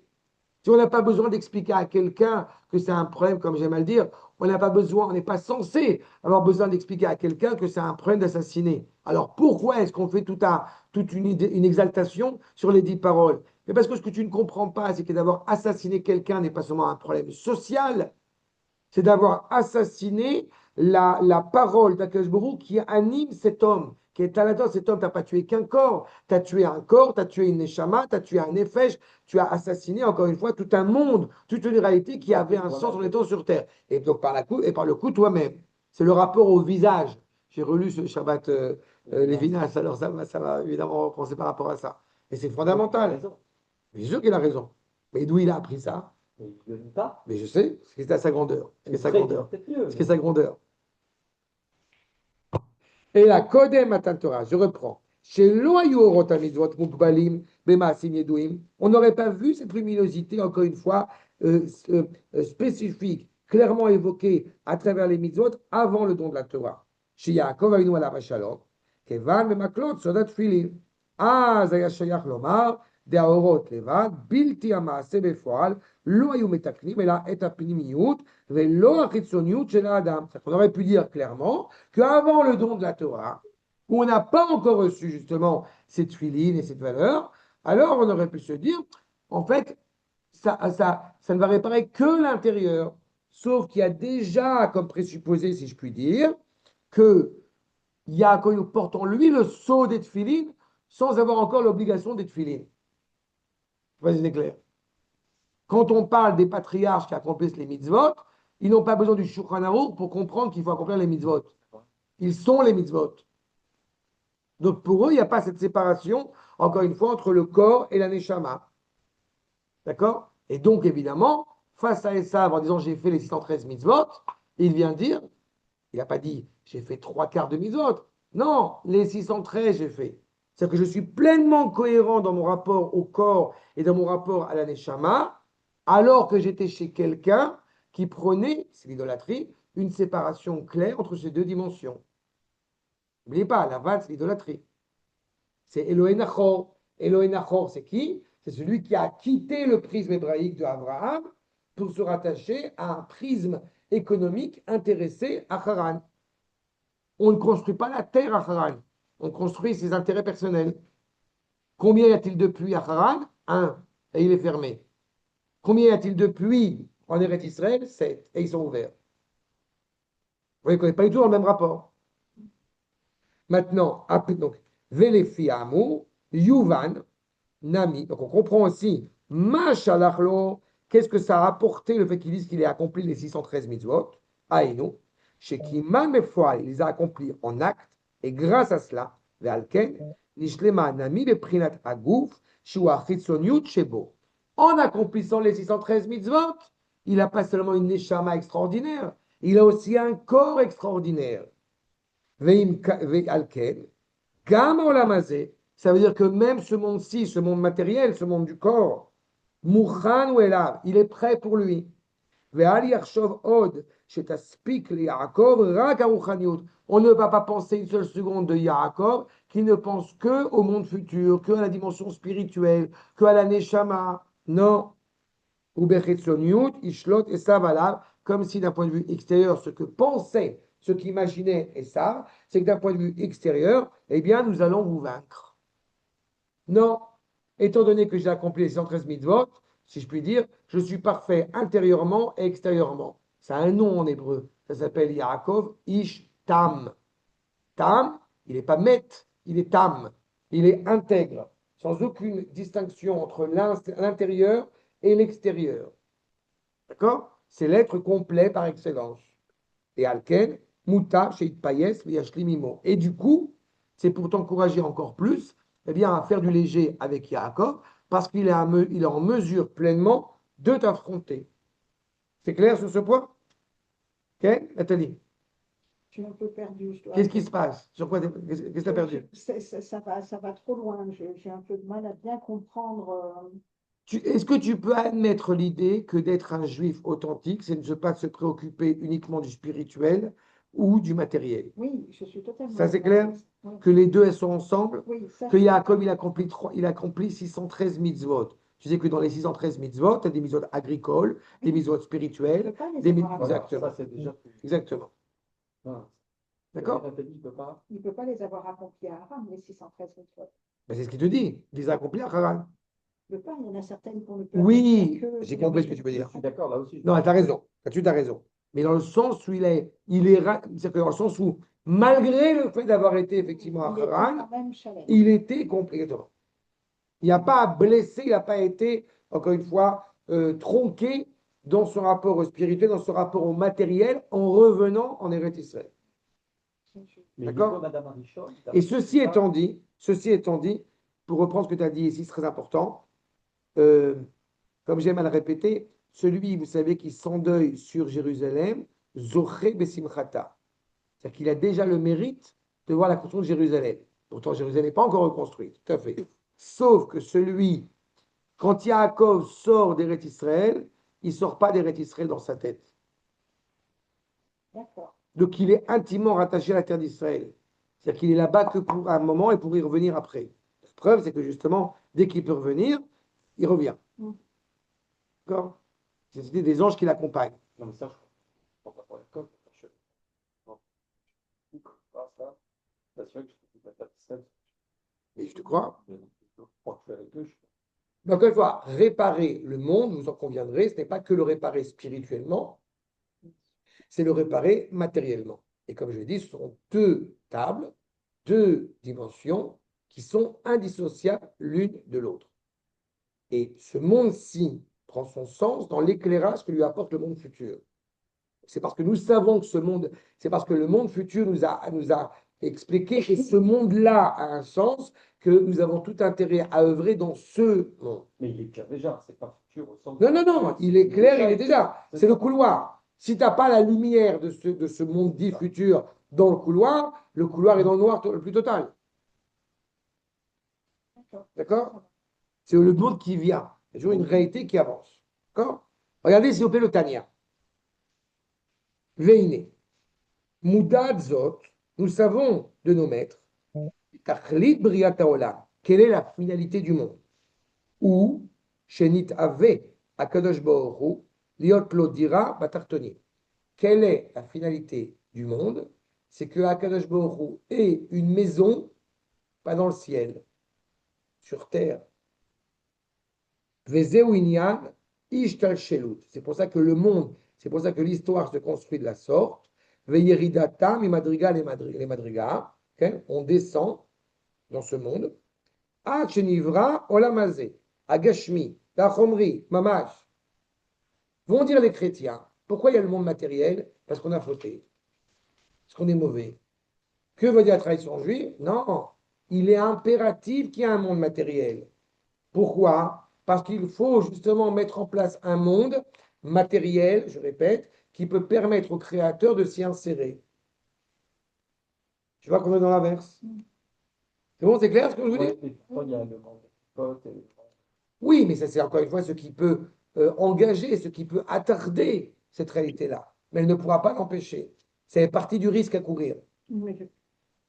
Si on n'a pas besoin d'expliquer à quelqu'un que c'est un problème, comme j'aime à le dire, on n'a pas besoin, on n'est pas censé avoir besoin d'expliquer à quelqu'un que c'est un problème d'assassiner. Alors pourquoi est-ce qu'on fait toute une exaltation sur les 10 paroles? Mais parce que ce que tu ne comprends pas, c'est que d'avoir assassiné quelqu'un n'est pas seulement un problème social, c'est d'avoir assassiné la parole d'Akadosh Baruch Hu qui anime cet homme, qui est à l'intérieur. Cet homme, tu n'as pas tué qu'un corps, tu as tué un corps, tu as tué une neshama, tu as tué un nefesh, tu as assassiné encore une fois tout un monde, toute une réalité qui avait un sens en étant sur terre. Et donc par le coup toi-même. C'est le rapport au visage. J'ai relu ce Shabbat Lévinas, alors ça va évidemment penser par rapport à ça. Et c'est fondamental. Bien sûr qu'il a raison. Mais d'où il a appris ça? Mais il ne le dit pas. Mais je sais, c'est à sa grandeur. C'est sa grandeur. C'est sa grandeur. Et la Kodem Matan Torah, je reprends. Chez Loayu Mitzvot Mukbalim, Bemaasim Yeduim, on n'aurait pas vu cette luminosité, encore une fois, spécifique, clairement évoquée à travers les mitzvot avant le don de la Torah. Chez Yaakov Avinu Alav Shalom, Kevan Bemaklot Sodat Filin. Ah, Zaya Shayach Lomar, דהאורות לבד, בלתי המעשה בפועל, לא היו מתקנים, אלא את הפנימיות, ולא החיצוניות של האדם. On aurait pu dire clairement qu'avant le don de la Torah, où on n'a pas encore reçu justement cette filine et cette valeur, alors on aurait pu se dire, en fait, ça ne va réparer que l'intérieur, sauf qu'il y a déjà comme présupposé, si je puis dire, que Yaakov porte en lui le sceau des tefilines sans avoir encore l'obligation des tefilines. Je sais pas si c'est clair. Quand on parle des patriarches qui accomplissent les mitzvot, ils n'ont pas besoin du Shulchan Aruch pour comprendre qu'il faut accomplir les mitzvot. Ils sont les mitzvot. Donc pour eux, il n'y a pas cette séparation, encore une fois, entre le corps et la neshama. D'accord? Et donc, évidemment, face à Esav, en disant j'ai fait les 613 mitzvot, il vient dire, il n'a pas dit j'ai fait 3/4 de mitzvot. Non, les 613 j'ai fait. C'est-à-dire que je suis pleinement cohérent dans mon rapport au corps et dans mon rapport à la neshama, alors que j'étais chez quelqu'un qui prenait, c'est l'idolâtrie, une séparation claire entre ces deux dimensions. N'oubliez pas, la vanne, c'est l'idolâtrie. C'est Elohé Nachor. Elohé Nachor, c'est qui? C'est celui qui a quitté le prisme hébraïque de Abraham pour se rattacher à un prisme économique intéressé à Haran. On ne construit pas la terre à Haran. On construit ses intérêts personnels. Combien y a-t-il de puits à Haran? Un. Et il est fermé. Combien y a-t-il de puits en Eretz Israël? 7. Et ils sont ouverts. Vous voyez qu'on n'est pas du tout dans le même rapport. Maintenant, donc, Velefi Amou, Yuvan, Nami. Donc on comprend aussi, Machalachlo, qu'est-ce que ça a apporté le fait qu'ils disent qu'il ait accompli les 613 mitzvot? Aïnou, chez qui Malmefoal, il les a accomplis en acte, et grâce à cela, Ve'alken, Nishlema Nami, Beprinat Agouf, Shua Chitzoniut Shebo. En accomplissant les 613 mitzvot, il n'a pas seulement une neshama extraordinaire, il a aussi un corps extraordinaire. Ve'alken, Gam Olamazé, ça veut dire que même ce monde-ci, ce monde matériel, ce monde du corps, Mouchan ou Elav, il est prêt pour lui. Ve'al yarshov od, shetaspik li Yaakov, rak haruchaniut. On ne va pas penser une seule seconde de Yaakov qui ne pense que au monde futur, que à la dimension spirituelle, que à la neshama. Non. Ou bechitzoniut, ishlot esav alav, comme si d'un point de vue extérieur, ce que pensait, ce qu'imaginait Esav, c'est que d'un point de vue extérieur, eh bien, nous allons vous vaincre. Non, étant donné que j'ai accompli les 113 mitzvot, si je puis dire, je suis parfait intérieurement et extérieurement. Ça a un nom en hébreu. Ça s'appelle Yaakov Ish Tam. Tam, il n'est pas met, il est Tam. Il est intègre, sans aucune distinction entre l'intérieur et l'extérieur. D'accord? C'est l'être complet par excellence. Et Alken, Muta, Sheit Payes, Yashlimimo. Et du coup, c'est pour t'encourager encore plus eh bien, à faire du léger avec Yaakov, parce qu'il est, il est en mesure pleinement de t'affronter. C'est clair sur ce point? Ok, Nathalie? Je suis un peu perdue. Qu'est-ce qui se passe? Sur quoi qu'est-ce que tu as perdu? Ça va trop loin. J'ai un peu de mal à bien comprendre. Est-ce que tu peux admettre l'idée que d'être un juif authentique, c'est ne pas se préoccuper uniquement du spirituel ou du matériel? Oui, je suis totalement. Ça, c'est clair? Oui. Que les deux, elles sont ensemble? Oui, ça, Que Yaakov, il accomplit 613 mitzvot. Tu sais que dans les 613 mitzvot, tu as des mitzvot agricoles, des mitzvot il ne peut spirituelles, pas les des avoir mitzvot. Voilà, Exactement. ça, c'est déjà plus. Exactement. Voilà. D'accord? Nathalie, il peut pas. Il ne peut pas les avoir accomplis à Aram, les 613 mitzvot. Ben, c'est ce qu'il te dit. Il les a accomplis à Haran. Il ne peut pas, il y en a certaines qu'on ne peut Oui, accomplir que. j'ai compris ce que tu veux Je dire. suis d'accord là aussi. Non, tu as raison. Là-dessus, tu as raison. Mais dans le sens où c'est-à-dire que dans le sens où, malgré le fait d'avoir été effectivement à Il était Haran, quand même challenge. il était complètement. Il n'a pas blessé, il n'a pas été, encore une fois, tronqué dans son rapport au spirituel, dans son rapport au matériel, en revenant en Eretz Israël. Mais D'accord. Nico, Madame Arichon, Et ceci étant dit, pour reprendre ce que tu as dit ici, c'est très important, comme j'aime à le répéter, celui, vous savez, qui s'endeuille sur Jérusalem, Zoché Besimchata. C'est-à-dire qu'il a déjà le mérite de voir la construction de Jérusalem. Pourtant, Jérusalem n'est pas encore reconstruite, tout à fait. Sauf que celui, quand Yaakov sort d'Eretz Israël, il ne sort pas d'Eretz Israël dans sa tête. D'accord. Donc il est intimement rattaché à la terre d'Israël. C'est-à-dire qu'il est là-bas que pour un moment et pour y revenir après. La preuve, c'est que justement, dès qu'il peut revenir, il revient. Mm. D'accord? C'est des anges qui l'accompagnent. Non, mais ça, je comprends pas pour la coque. Non. Ah, ça, c'est sûr que je ne fais pas de step. Et je te crois. Je crois que je suis avec eux. Mais encore une fois, réparer le monde, vous en conviendrez, ce n'est pas que le réparer spirituellement, c'est le réparer matériellement. Et comme je l'ai dit, ce sont deux tables, deux dimensions qui sont indissociables l'une de l'autre. Et ce monde-ci prend son sens dans l'éclairage que lui apporte le monde futur. C'est parce que nous savons que ce monde, c'est parce que le monde futur nous a expliqué que ce monde-là a un sens, que nous avons tout intérêt à œuvrer dans ce monde. Mais il est clair déjà, c'est pas futur au sens. Non, non, non, il est clair, il est déjà. C'est le couloir. Si tu n'as pas la lumière de ce monde dit futur dans le couloir est dans le noir le plus total. D'accord? C'est le monde qui vient. C'est toujours une réalité qui avance. D'accord? Regardez, s'il vous plaît, le Tania. Veine. Moudad Zot, nous savons de nos maîtres, Tachlit Briat Haolam, quelle est la finalité du monde? Ou, Shenit Ave, Akadosh Baruch Hu, Liot Lo Dira Batartoni. Quelle est la finalité du monde? C'est que Akadosh Baruch Hu ait une maison, pas dans le ciel, sur terre. Vezeu Inyan, Ishtal Shelut. C'est pour ça que le monde, c'est pour ça que l'histoire se construit de la sorte. Veyeridata, mi madriga les madriga. On descend dans ce monde. Ah, Chenivra, Olamazé, Agashmi, Tachomri, Mamash. Vont dire les chrétiens, pourquoi il y a le monde matériel? Parce qu'on a fauté, parce qu'on est mauvais. Que veut dire la tradition juive? Non, il est impératif qu'il y ait un monde matériel. Pourquoi? Parce qu'il faut justement mettre en place un monde matériel, je répète, qui peut permettre au créateur de s'y insérer. Tu vois qu'on est dans l'inverse. C'est bon, c'est clair ce que je vous dis? Ouais, et pourtant, il y a le monde des potes et le monde. Oui, mais ça c'est encore une fois ce qui peut engager, ce qui peut attarder cette réalité-là. Mais elle ne pourra pas l'empêcher. C'est partie du risque à courir. Mais je-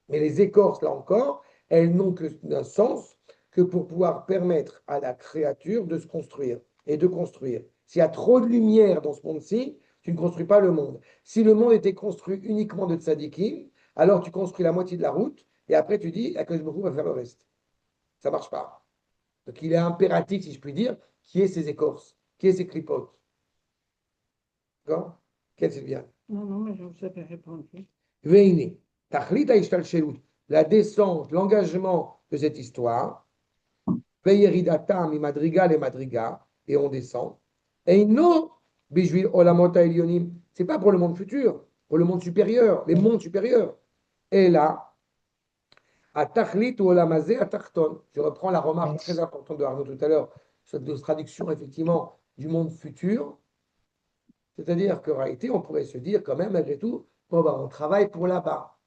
Mais les écorces, là encore, elles n'ont que d'un sens que pour pouvoir permettre à la créature de se construire et de construire. S'il y a trop de lumière dans ce monde-ci, tu ne construis pas le monde. Si le monde était construit uniquement de tzadikim, alors tu construis la moitié de la route et après tu dis, Akadosh Baruch Hu va faire le reste. Ça ne marche pas. Donc il est impératif, si je puis dire, qui est ces écorces, qui est ces clipotes. D'accord? Quelle c'est bien. Non, non, mais je vous avais répondu. Veine, tachlit haishtalshelut, la descente, l'engagement de cette histoire. Veyeridatam mi madriga les madriga, et on descend. Et non, bijouil olamot haelyonim, c'est pas pour le monde futur, pour le monde supérieur, les mondes supérieurs. Et là, à tachlit ou olamazé à tachton. Je reprends la remarque très importante de Arnaud tout à l'heure, cette traduction effectivement du monde futur. C'est-à-dire qu'en réalité, on pourrait se dire quand même, malgré tout, bon, bah, on travaille pour là-bas.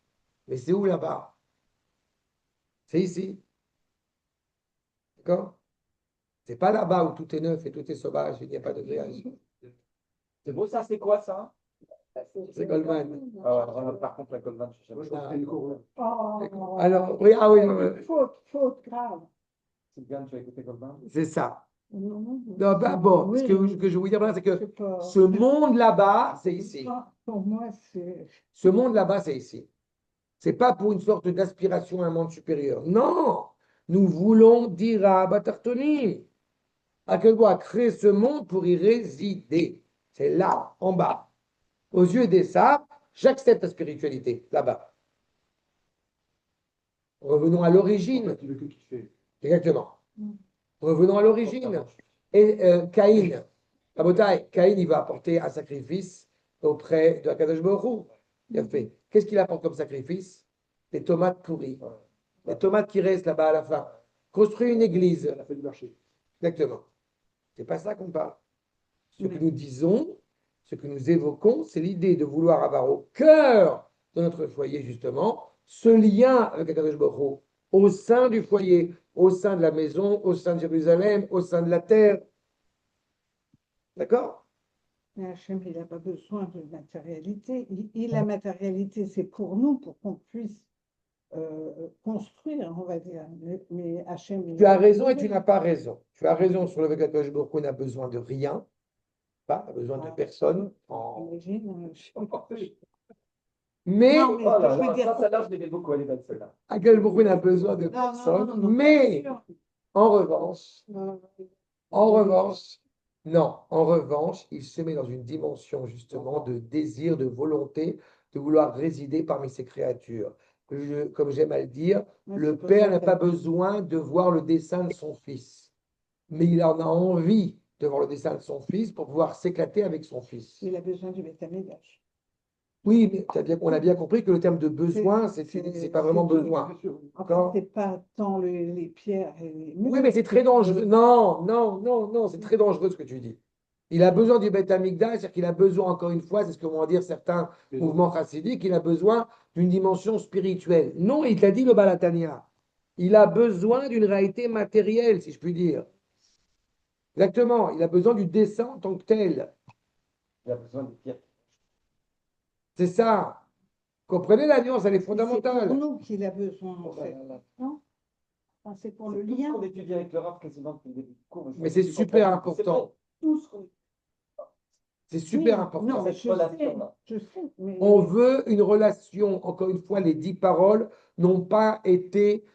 Mais c'est où là-bas? C'est ici. D'accord? C'est pas là-bas où tout est neuf et tout est sauvage, il n'y a pas de grillage. C'est beau ça, c'est quoi ça? C'est Goldman. Par contre, la Goldman, je sais Moi, je pas. pense que c'est une couronne. Oh, Alors, oui, ah oui, faute grave. C'est bien, tu as écouté Goldman? c'est ça. Non, non, Non, bah, bon, oui, ce que je veux dire, là, c'est que c'est pas- ce monde là-bas, c'est ici. Pour moi, c'est. Ce monde là-bas, c'est ici. C'est pas pour une sorte d'aspiration à un monde supérieur. Non, nous voulons dire à Batartoni, à quel point créer ce monde pour y résider. C'est là, en bas. Aux yeux des sables, j'accepte la spiritualité, là-bas. Revenons à l'origine. Tu veux que kiffer. Exactement. Mm. Revenons à l'origine. Et Caïn, Caïn, il va apporter un sacrifice auprès de Akadosh Baruch Hu. Il a fait. Qu'est-ce qu'il apporte comme sacrifice? Des tomates pourries. Les tomates qui restent là-bas à la fin. Construire une église. Elle a fait du marché. Exactement. C'est pas ça qu'on parle. Ce que Oui. nous disons, ce que nous évoquons, c'est l'idée de vouloir avoir au cœur de notre foyer, justement, ce lien avec Akadosh Baruch Hu, au sein du foyer, au sein de la maison, au sein de Jérusalem, au sein de la terre. D'accord? Mais Hachem, il n'a pas besoin de matérialité. La matérialité, c'est pour nous, pour qu'on puisse construire, on va dire. Mais Hachem. Tu as raison et tu n'as pas raison. Tu as raison sur le fait qu'Akadosh Baruch Hu n'a besoin de rien, pas n'a besoin de personne. Imagine, je sais pas. Mais Non, mais Oh ce que là je veux là, dire, ça, celle-là, je l'aimais beaucoup, elle est belle, celle-là. Akadosh Baruch Hu n'a besoin de non, personne. non, Mais bien sûr. en revanche, Non, En revanche, non, en revanche, il se met dans une dimension justement de désir, de volonté, de vouloir résider parmi ses créatures. Comme j'aime à le dire, Ouais, le c'est pour père ça n'a que- pas besoin de voir le dessin de son fils, mais il en a envie de voir le dessin de son fils pour pouvoir s'éclater avec son fils. il a besoin du métamégage. Oui, mais on a bien compris que le terme de besoin, c'est pas vraiment tout. besoin. En fait, D'accord. c'est pas tant les pierres et les murs. Oui, mais c'est très dangereux. Non, non, non, non, c'est très dangereux ce que tu dis. Il a besoin du Beth Amikdash, c'est-à-dire qu'il a besoin, encore une fois, c'est ce que vont dire certains mouvements chassidiques, il a besoin d'une dimension spirituelle. Non, il t'a dit le Balatania. Il a besoin d'une réalité matérielle, si je puis dire. Exactement, il a besoin du dessin en tant que tel. Il a besoin de pierre. C'est ça. Comprenez la nuance, elle est C'est pour fondamentale. nous qu'il a besoin, en fait. Non? Enfin, c'est pour le C'est tout ce lien. qu'on étudie avec le Rav quasiment depuis le début du cours. Mais c'est super important. Tout ce qu'on C'est super Oui, important. non, mais Cette relation-là. je sais, mais On veut une relation, encore une fois, les 10 paroles n'ont pas été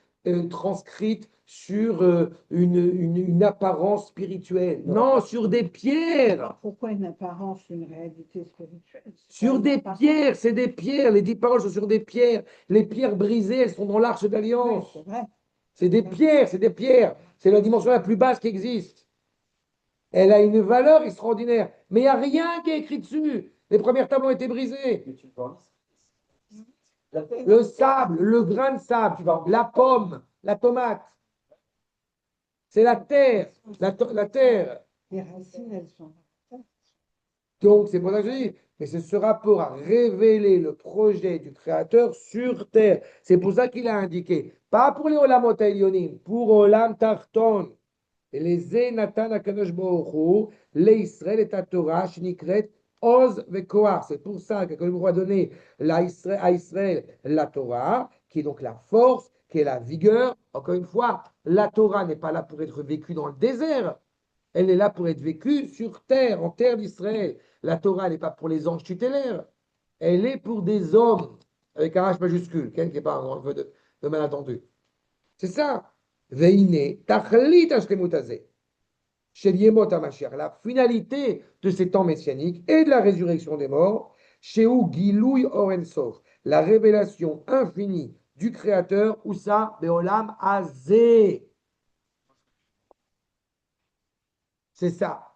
transcrites sur une apparence spirituelle. Non, sur des pierres. alors, pourquoi une apparence, une réalité spirituelle? C'est Sur pas une des apparence. pierres, c'est des pierres. Les 10 paroles sont sur des pierres. Les pierres brisées, elles sont dans l'Arche Oui, d'Alliance. c'est vrai. C'est des pierres, c'est des pierres. C'est la dimension la plus basse qui existe. Elle a une valeur extraordinaire. Mais il n'y a rien qui est écrit dessus. Les premières tables ont été brisées. Mais tu peux en la terre. Le sable, le grain de sable, la pomme, la tomate. C'est la terre, la terre. Les racines, elles sont. Donc, c'est pour ça que je dis, mais c'est ce rapport à révéler le projet du Créateur sur terre. C'est pour ça qu'il a indiqué, pas pour les Olamot Elyonim, pour Olam Tarton. Et les Natan Akadosh Baruch Hu, les Israël et ta Torah, Shnikret, Oz Vekoar. C'est pour ça que le a donné à Israël la Torah, qui est donc la force, qui est la vigueur. Encore une fois, la Torah n'est pas là pour être vécue dans le désert. Elle est là pour être vécue sur terre, en terre d'Israël. La Torah n'est pas pour les anges tutélaires. Elle est pour des hommes, avec un H majuscule, qui n'est pas un grand de malentendu. C'est ça. Veine, tachlit hashlemut hazeh. Shel Yemot HaMashiach, la finalité de ces temps messianiques et de la résurrection des morts, Sheu Gilouy Oren Sof, la révélation infinie du Créateur, Oussa Beolam Hazeh. C'est ça.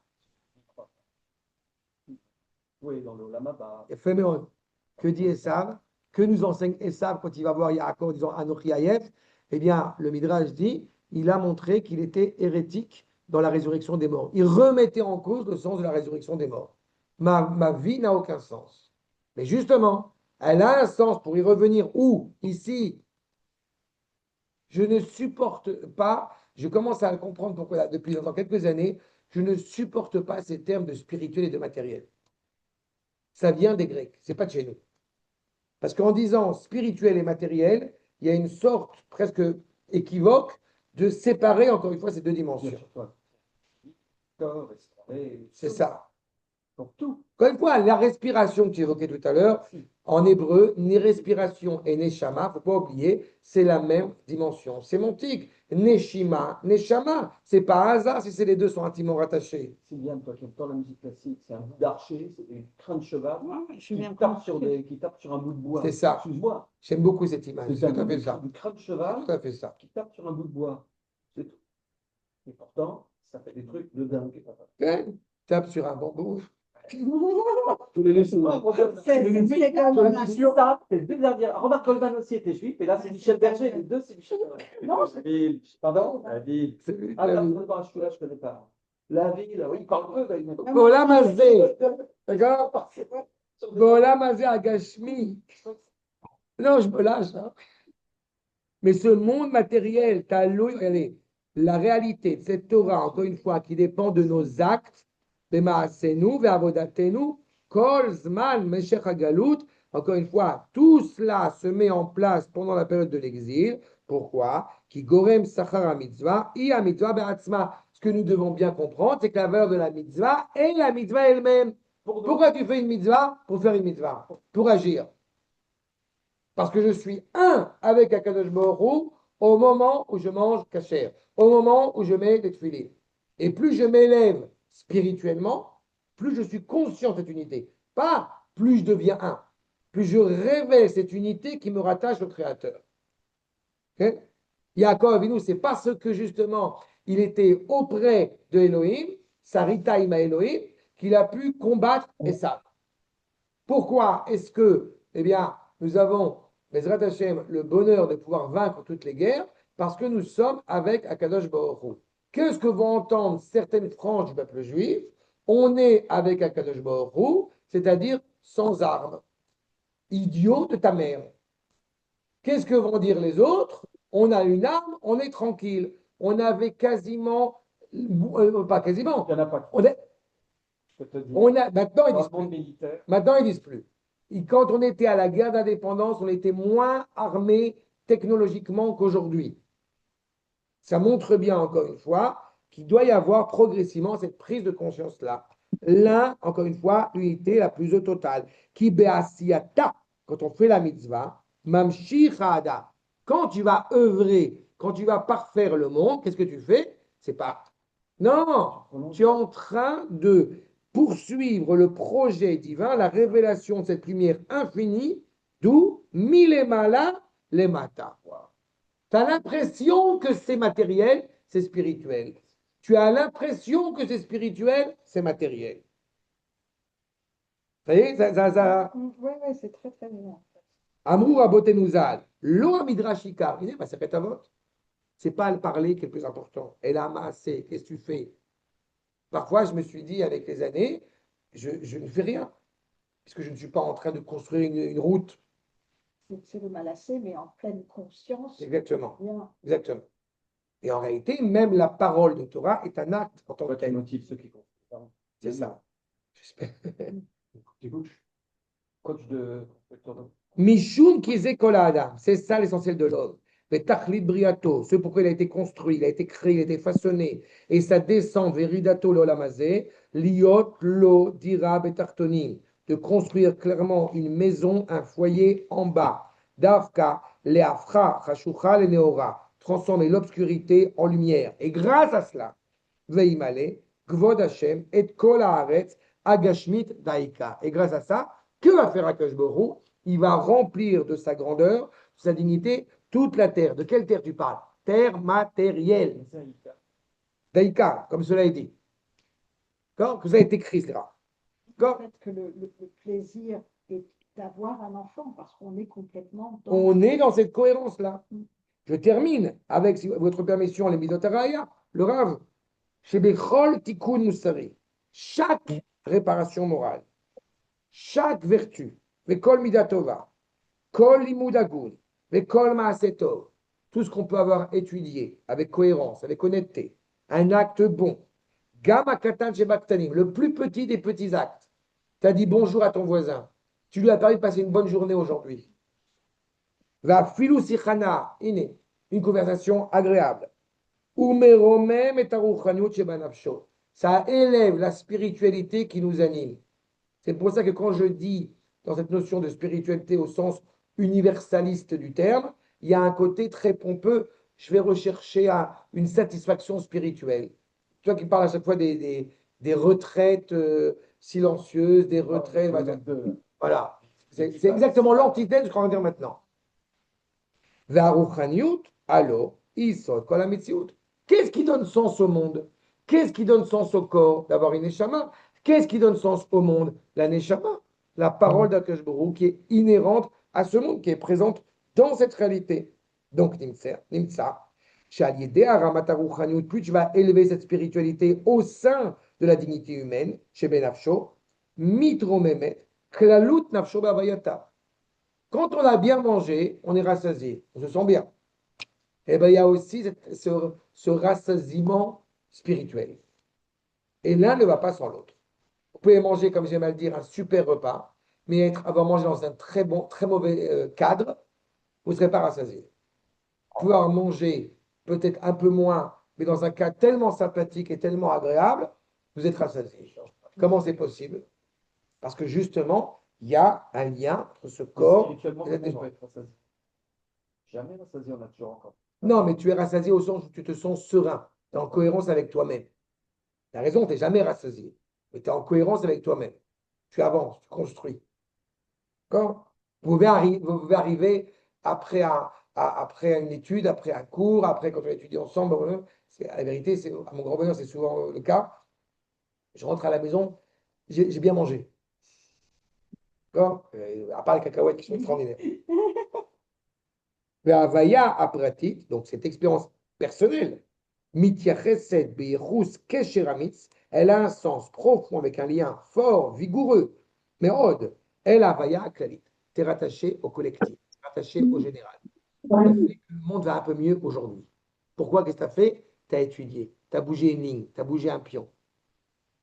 Oui, dans le lama, bah, Éphéméron. Que dit Esav? Que nous enseigne Esav quand il va voir Yaakov en disant Anochi Hayef? Eh bien, le Midrash dit, il a montré qu'il était hérétique dans la résurrection des morts. Il remettait en cause le sens de la résurrection des morts. Ma vie n'a aucun sens. Mais justement, elle a un sens pour y revenir. Où? Ici. Je ne supporte pas, je commence à comprendre pourquoi depuis dans quelques années, je ne supporte pas ces termes de spirituel et de matériel. Ça vient des Grecs, c'est pas de chez nous. Parce qu'en disant spirituel et matériel, il y a une sorte presque équivoque de séparer encore une fois ces deux dimensions. corps, esprit, C'est ça. donc tout. Encore une fois, la respiration que tu évoquais tout à l'heure, en hébreu, ni respiration et neshama, il ne faut pas oublier, c'est la même dimension sémantique. Neshima, neshama, c'est pas un hasard si les deux sont intimement rattachés. Sylviane, toi qui aimes tant la musique classique, c'est un bout d'archer, c'est des crânes de cheval Ouais, je suis bien qui tape sur un bout de bois. C'est ça. Excuse-moi. J'aime beaucoup cette image. C'est C'est un tout à fait bout ça. de crâne de cheval Tout à fait ça. qui tape sur un bout de bois. C'est tout. Et pourtant, ça fait des trucs de dingue. Ok. Tape sur un bambou. Tous les C'est comme ça, c'est le dernier. Remarque Goldman aussi était juif, et là c'est Michel Berger, les deux c'est Michel Berger. Non, c'est ville. Pardon? La ville. Ah, non, je connais pas. La ville, oui, il parle peu. Bolam hazeh. D'accord? Bolam hazeh agashmi. Non, je me lâche. Hein. Mais ce monde matériel, regardez, la réalité de cette Torah, encore une fois, qui dépend de nos actes, b'ma'asenu ve'avodatenu, kol zman meshech hagalut, Encore une fois, tout cela se met en place pendant la période de l'exil. Pourquoi? Qui gorem sachar mitzvah, i mitzvah be'atzma. Ce que nous devons bien comprendre, c'est que la valeur de la mitzvah est la mitzvah elle-même. Pourquoi tu fais une mitzvah? Pour faire une mitzvah, pour agir. Parce que je suis un avec Akadosh Baruch Hu au moment où je mange kasher, au moment où je mets des tefillin. Et plus je m'élève spirituellement, plus je suis conscient de cette unité. Pas plus je deviens un, plus je révèle cette unité qui me rattache au Créateur. Okay? Yaakov Avinu, c'est parce que justement il était auprès de Elohim, Sarita ima Elohim, qu'il a pu combattre Esav. Pourquoi est-ce que, eh bien, nous avons, Bezrat Hashem, le bonheur de pouvoir vaincre toutes les guerres? Parce que nous sommes avec Akadosh Baruch Hu. Qu'est-ce que vont entendre certaines franges du peuple juif? On est avec Akadosh Baruch Hu, c'est-à-dire sans armes. Idiot de ta mère. Qu'est-ce que vont dire les autres? On a une arme, on est tranquille. On avait quasiment, pas quasiment, Il n'y en a pas. on est, Je peux te dire. on a, maintenant ils Dans disent le monde plus. militaire, Maintenant, ils disent plus. Et quand on était à la guerre d'indépendance, on était moins armé technologiquement qu'aujourd'hui. Ça montre bien, encore une fois, qu'il doit y avoir progressivement cette prise de conscience-là. L'un, encore une fois, l'unité la plus totale. Qui be'asiyata, quand on fait la mitzvah, mamshich ha'ada. Quand tu vas œuvrer, quand tu vas parfaire le monde, qu'est-ce que tu fais? C'est pas. Non, tu es en train de poursuivre le projet divin, la révélation de cette lumière infinie, d'où milemala les mata. Tu as l'impression que c'est matériel, c'est spirituel. Tu as l'impression que c'est spirituel, c'est matériel. Vous voyez, Oui, oui, c'est très, très bien. Amrou Abotenouzal, lo midrashikar. Il dit, bah, ça fait ta vote. C'est pas le parler qui est le plus important. Et la masse, qu'est-ce que tu fais? Parfois, je me suis dit, avec les années, je ne fais rien, puisque je ne suis pas en train de construire une route. C'est le malassé, mais en pleine conscience. Exactement. Bien. Exactement. Et en réalité, même la parole de Torah est un acte en tant que toi qui tel. motive ceux qui comptent. C'est ça. J'espère. Tu coach de. Mishum kizé kol adam. C'est ça l'essentiel de l'homme. Le tachlit briato, ce pourquoi il a été construit, il a été créé, il a été façonné. Et ça descend veridato l'olamazé, liot lo dira betartonim. De construire clairement une maison, un foyer en bas. Davka leafra chashucha le neora. Transformer l'obscurité en lumière. Et grâce à cela, veimale, gvod Hashem et kol haaretz agashmit daika. Et grâce à ça, que va faire Akash Borou? Il va remplir de sa grandeur, de sa dignité, toute la terre. De quelle terre tu parles? Terre matérielle. Daïka, comme cela est dit. D'accord? Que ça a été écrit, cela. Peut-être que le plaisir est d'avoir un enfant, parce qu'on est complètement dans... On est dans cette cohérence-là. Je termine avec, si votre permission, les Midotaraya, le Rav. Chez Bechol Tikkun Moussari. Chaque réparation morale, chaque vertu, Vekol Midatova, Kol Limudagun, Vekol Maasetov, tout ce qu'on peut avoir étudié avec cohérence, avec honnêteté, un acte bon, Gamma Katan Shebaktanim, le plus petit des petits actes. Tu as dit bonjour à ton voisin, tu lui as permis de passer une bonne journée aujourd'hui. Va Filou Sichana, une conversation agréable. Umeromem et Taruchaniut Shebanafsho. Ça élève la spiritualité qui nous anime. C'est pour ça que quand je dis dans cette notion de spiritualité au sens universaliste du terme, il y a un côté très pompeux. Je vais rechercher une satisfaction spirituelle. Toi qui parles à chaque fois des retraites silencieuses, des retraites. Voilà. C'est exactement l'antithèse de ce qu'on va dire maintenant. Ve'aruchaniut, alors, isot kol hametziut. Qu'est-ce qui donne sens au monde? Qu'est-ce qui donne sens au corps? D'avoir une neshama. Qu'est-ce qui donne sens au monde? La neshama, la parole d'Akash Borou qui est inhérente à ce monde, qui est présente dans cette réalité. Donc, Nimtsa, plus tu vas élever cette spiritualité au sein de la dignité humaine, chez Benafsho, Mitro Memet, Klalut Nafsho Bavayata. Quand on a bien mangé, on est rassasié, on se sent bien. Et bien, il y a aussi ce rassasiement spirituel. Et l'un ne va pas sans l'autre. Vous pouvez manger, comme j'aime à le dire, un super repas. mais avoir mangé dans un très mauvais cadre, vous ne serez pas rassasié. Pouvoir manger peut-être un peu moins, mais dans un cadre tellement sympathique et tellement agréable, vous êtes rassasié. Comment c'est possible? Parce que justement, il y a un lien entre ce corps Spirituellement, et cet comment on peut esprit. être rassasié? Jamais rassasié, on a toujours encore. Non, mais tu es rassasié au sens où tu te sens serein, tu es en cohérence avec toi-même. Tu as raison, tu n'es jamais rassasié, mais tu es en cohérence avec toi-même. Tu avances, tu construis. D'accord? Vous pouvez arriver après, après une étude, après un cours, après quand on étudie ensemble. La vérité, à mon grand bonheur, c'est souvent le cas. Je rentre à la maison, j'ai bien mangé. D'accord? À part les cacahuètes qui sont extraordinaires. Mais Havaya Apratit, donc cette expérience personnelle, Mityacheset Beirus Kesheramitz, elle a un sens profond avec un lien fort, vigoureux. Mais Od, elle Havaya Klalit. Tu es rattaché au collectif, rattaché au général. Ça fait que le monde va un peu mieux aujourd'hui. Pourquoi? Qu'est-ce que tu as fait? Tu as étudié, tu as bougé une ligne, tu as bougé un pion.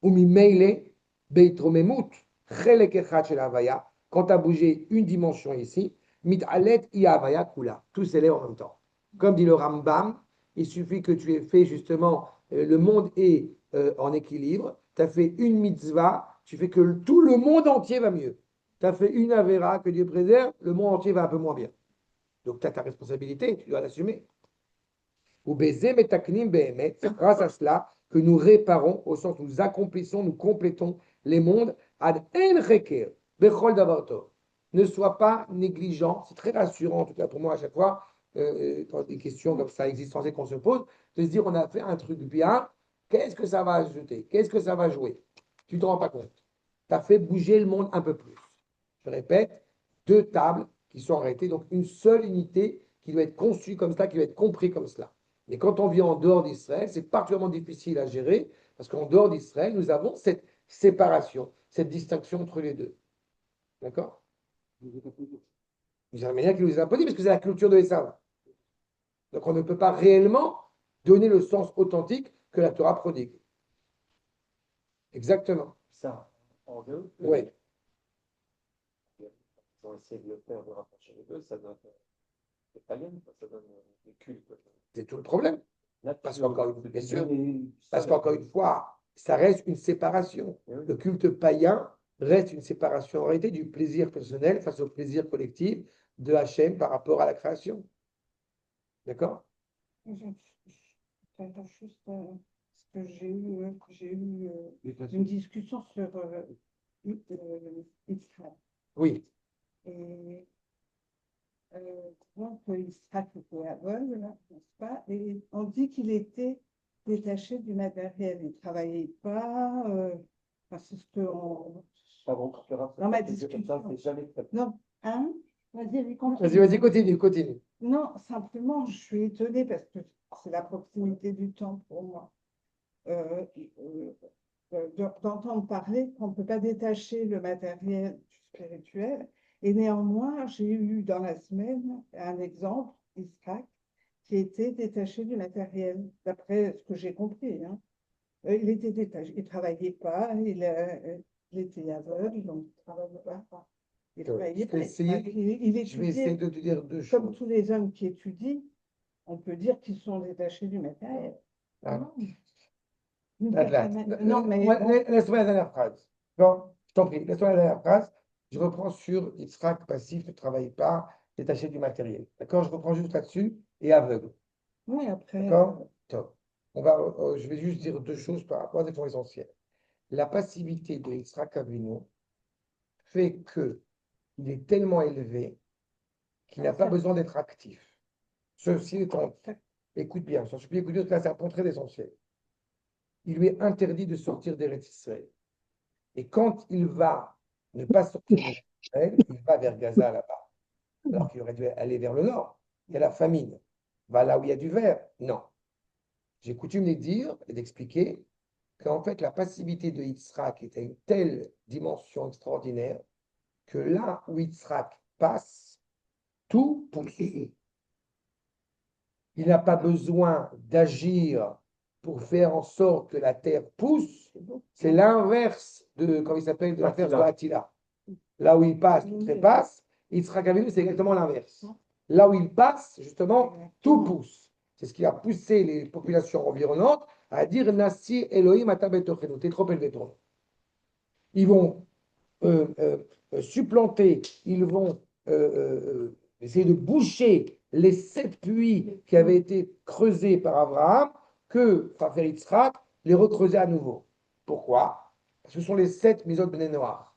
Umi Meile, Beitromemut, Chelek Echad Shel Havaya, quand tu as bougé une dimension ici, Mitalet Iavaya Kula, tout s'élève en même temps. Comme dit le Rambam, il suffit que tu aies fait justement, le monde est en équilibre, tu as fait une mitzvah, tu fais que tout le monde entier va mieux. Tu as fait une avéra, que Dieu préserve, le monde entier va un peu moins bien. Donc tu as ta responsabilité, tu dois l'assumer. Ou baiser metaknim behemet, c'est grâce à cela que nous réparons, au sens où nous accomplissons, nous complétons les mondes. Ad en reker, bechol davarto. Ne sois pas négligent, c'est très rassurant, en tout cas pour moi à chaque fois, quand des questions comme ça existentielles qu'on se pose, de se dire on a fait un truc bien, qu'est-ce que ça va ajouter? Qu'est-ce que ça va jouer? Tu ne te rends pas compte. Tu as fait bouger le monde un peu plus. Je répète, deux tables qui sont arrêtées, donc une seule unité qui doit être conçue comme cela, qui doit être comprise comme cela. Mais quand on vit en dehors d'Israël, c'est particulièrement difficile à gérer parce qu'en dehors d'Israël, nous avons cette séparation, cette distinction entre les deux. D'accord? D'une manière qui nous est imposée parce que c'est la culture de Esav. Donc on ne peut pas réellement donner le sens authentique que la Torah prodigue. Exactement. Ça, en deux, Oui, ils ont essayé de le faire, de rapprocher les deux, ça donne des païens, ça donne des cultes. c'est tout le problème. Parce qu'encore une fois, bien sûr, parce qu'encore une fois, fois, ça reste une séparation. Le culte païen reste une séparation en réalité du plaisir personnel face au plaisir collectif de Hachem par rapport à la création. D'accord? J'adore juste ce que j'ai eu une discussion sur Israël. Oui. Et donc, Israël était aveugle, là, n'est-ce pas? Et on dit qu'il était détaché du matériel. Il ne travaillait pas. Enfin, c'est ce qu'on. Dans ma discussion. c'est jamais très Non, hein? Vas-y, Vas-y, continue, continue. Non, simplement, je suis étonnée parce que c'est la proximité du temps pour moi. Euh, D'entendre parler qu'on ne peut pas détacher le matériel du spirituel. Et néanmoins, j'ai eu dans la semaine un exemple, Israël, qui était détaché du matériel, d'après ce que j'ai compris. Hein. Il était détaché, il ne travaillait pas, il était aveugle, donc il ne travaillait pas. Il travaillait pas. Il Je vais essayer étudiait, de te dire deux comme choses. tous les hommes qui étudient, on peut dire qu'ils sont détachés du matériel. Ah. Non, d'une Là, certaine manière. Non, mais bon, laisse-moi la dernière phrase. Non, je t'en prie, laisse-moi la dernière phrase. Je reprends sur Yitzhak passif, ne travaille pas, détaché du matériel. D'accord? Je reprends juste là-dessus et aveugle. oui, après, D'accord? Top. Je vais juste dire deux choses par rapport à des points essentiels. La passivité de Yitzhak Avinu fait qu'il est tellement élevé qu'il n'a pas besoin d'être actif. Ceci étant, écoute bien, je supplie, écoute bien, parce que là, c'est un point très essentiel. Il lui est interdit de sortir d'Eretz Israël. Et quand il va ne pas sortir d'Israël, il va vers Gaza là-bas. Alors qu'il aurait dû aller vers le nord. Il y a la famine. Va là où il y a du verre. Non. J'ai coutume de dire et d'expliquer qu'en fait, la passivité de Yitzhak est à une telle dimension extraordinaire que là où Yitzhak passe, tout pousse. Il n'a pas besoin d'agir pour faire en sorte que la terre pousse. C'est l'inverse de, comment il s'appelle, de l'inverse de Attila. Là où il passe, tout trépasse. Yitzhak Avinu, c'est exactement l'inverse. Là où il passe, justement, tout pousse. C'est ce qui a poussé les populations environnantes à dire Nassi Elohim atabetochenu, t'es trop élevé pour nous. Ils vont supplanter, ils vont essayer de boucher les 7 puits qui avaient été creusés par Abraham, que va faire Yitzhak, les recreuser à nouveau. Pourquoi? Parce que ce sont les 7 Mizot Bnei Noach.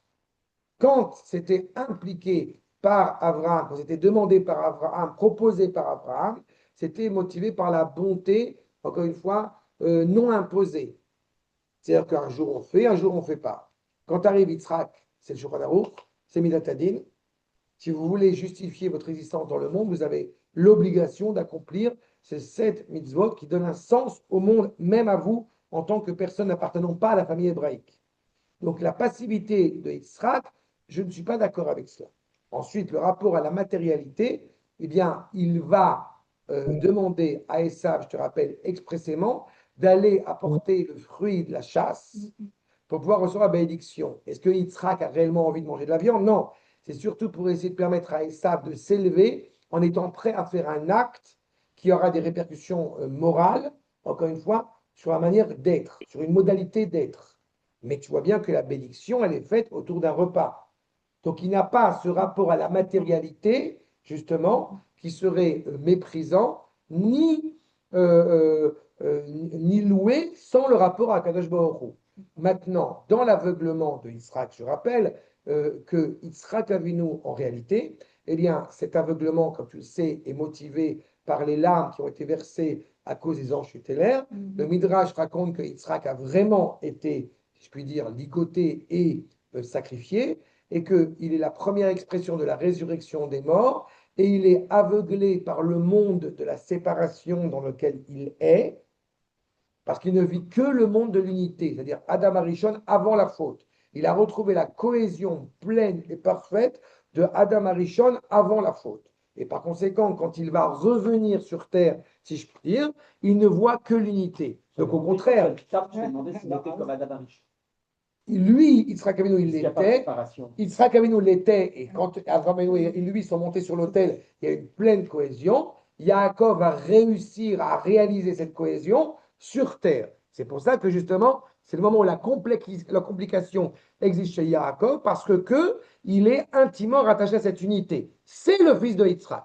Quand c'était impliqué par Abraham, quand c'était demandé par Abraham, proposé par Abraham, c'était motivé par la bonté, encore une fois, non imposée. C'est-à-dire qu'un jour on fait, un jour on ne fait pas. Quand arrive Yitzhak, c'est le Shulchan Aruch, c'est Midat Hadin. Si vous voulez justifier votre existence dans le monde, vous avez l'obligation d'accomplir ces 7 mitzvot qui donnent un sens au monde, même à vous, en tant que personne n'appartenant pas à la famille hébraïque. Donc la passivité de Yitzhak, je ne suis pas d'accord avec cela. Ensuite, le rapport à la matérialité, eh bien, il va demander à Esav, je te rappelle expressément, d'aller apporter le fruit de la chasse pour pouvoir recevoir la bénédiction. Est-ce que Yitzhak a réellement envie de manger de la viande? Non. C'est surtout pour essayer de permettre à Esav de s'élever en étant prêt à faire un acte qui aura des répercussions morales, encore une fois, sur la manière d'être, sur une modalité d'être. Mais tu vois bien que la bénédiction, elle est faite autour d'un repas. Donc il n'a pas ce rapport à la matérialité, justement, qui serait méprisant, ni loué sans le rapport à Kadosh Baruch Hu. Maintenant, dans l'aveuglement de Yitzhak, je rappelle que Yitzhak Avinu, en réalité, eh bien, cet aveuglement, comme tu le sais, est motivé par les larmes qui ont été versées à cause des anges tutélaires. Le Midrash raconte que Yitzhak a vraiment été, si je puis dire, ligoté et sacrifié, et qu'il est la première expression de la résurrection des morts, et il est aveuglé par le monde de la séparation dans lequel il est, parce qu'il ne vit que le monde de l'unité, c'est-à-dire Adam Arishon avant la faute. Il a retrouvé la cohésion pleine et parfaite de Adam Arishon avant la faute. Et par conséquent, quand il va revenir sur terre, si je puis dire, il ne voit que l'unité. Donc au contraire, Je me demandais s'il était comme Adam Arishon. lui, Yitzhak Avinu, il Il n'y a pas de l'était. séparation. Yitzhak Avinu l'était, et quand Avraham Avinu et lui sont montés sur l'autel, il y a une pleine cohésion. Yaakov va réussir à réaliser cette cohésion sur terre. C'est pour ça que justement, c'est le moment où la complication existe chez Yaakov, parce que il est intimement rattaché à cette unité. C'est le fils de Yitzhak.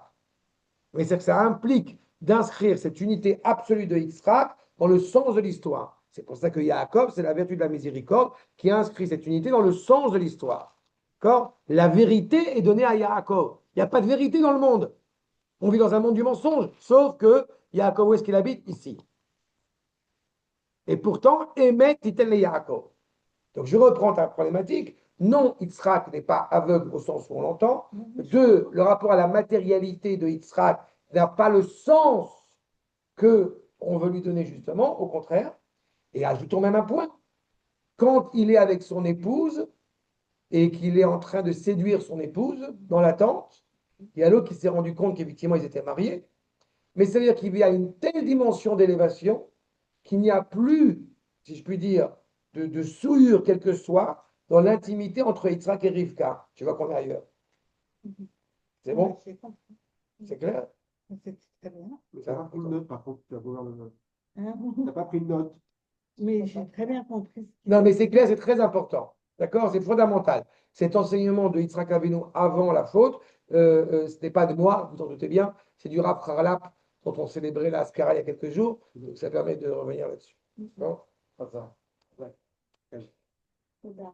Mais c'est que ça implique d'inscrire cette unité absolue de Yitzhak dans le sens de l'histoire. C'est pour ça que Yaakov, c'est la vertu de la miséricorde qui inscrit cette unité dans le sens de l'histoire. D'accord? La vérité est donnée à Yaakov. Il n'y a pas de vérité dans le monde. On vit dans un monde du mensonge, sauf que Yaakov, où est-ce qu'il habite? Ici. Et pourtant, Emet titel le Yaakov. Donc je reprends ta problématique. Non, Yitzhak n'est pas aveugle au sens où on l'entend. Deux, le rapport à la matérialité de Yitzhak n'a pas le sens que on veut lui donner justement, au contraire. Et ajoutons même un point. Quand il est avec son épouse et qu'il est en train de séduire son épouse dans la tente, il y a l'autre qui s'est rendu compte qu'effectivement ils étaient mariés. Mais c'est-à-dire qu'il y a une telle dimension d'élévation qu'il n'y a plus, si je puis dire, de souillure, quelle que soit, dans l'intimité entre Yitzhak et Rivka. Tu vois qu'on est ailleurs. C'est bon? C'est clair? C'est très bien. Mais tu n'as pas pris de note, par contre, tu as beau voir Hein? Tu n'as pas pris de note. Mais j'ai très bien compris. Non, mais c'est clair, c'est très important. D'accord? C'est fondamental. Cet enseignement de Yitzhak Avinu avant la faute, ce n'est pas de moi, vous en doutez bien, c'est du Rav Harlap dont on célébrait la Haskara il y a quelques jours. Donc ça permet de revenir là-dessus. Bon? Pas ça. Ouais. Eh ben,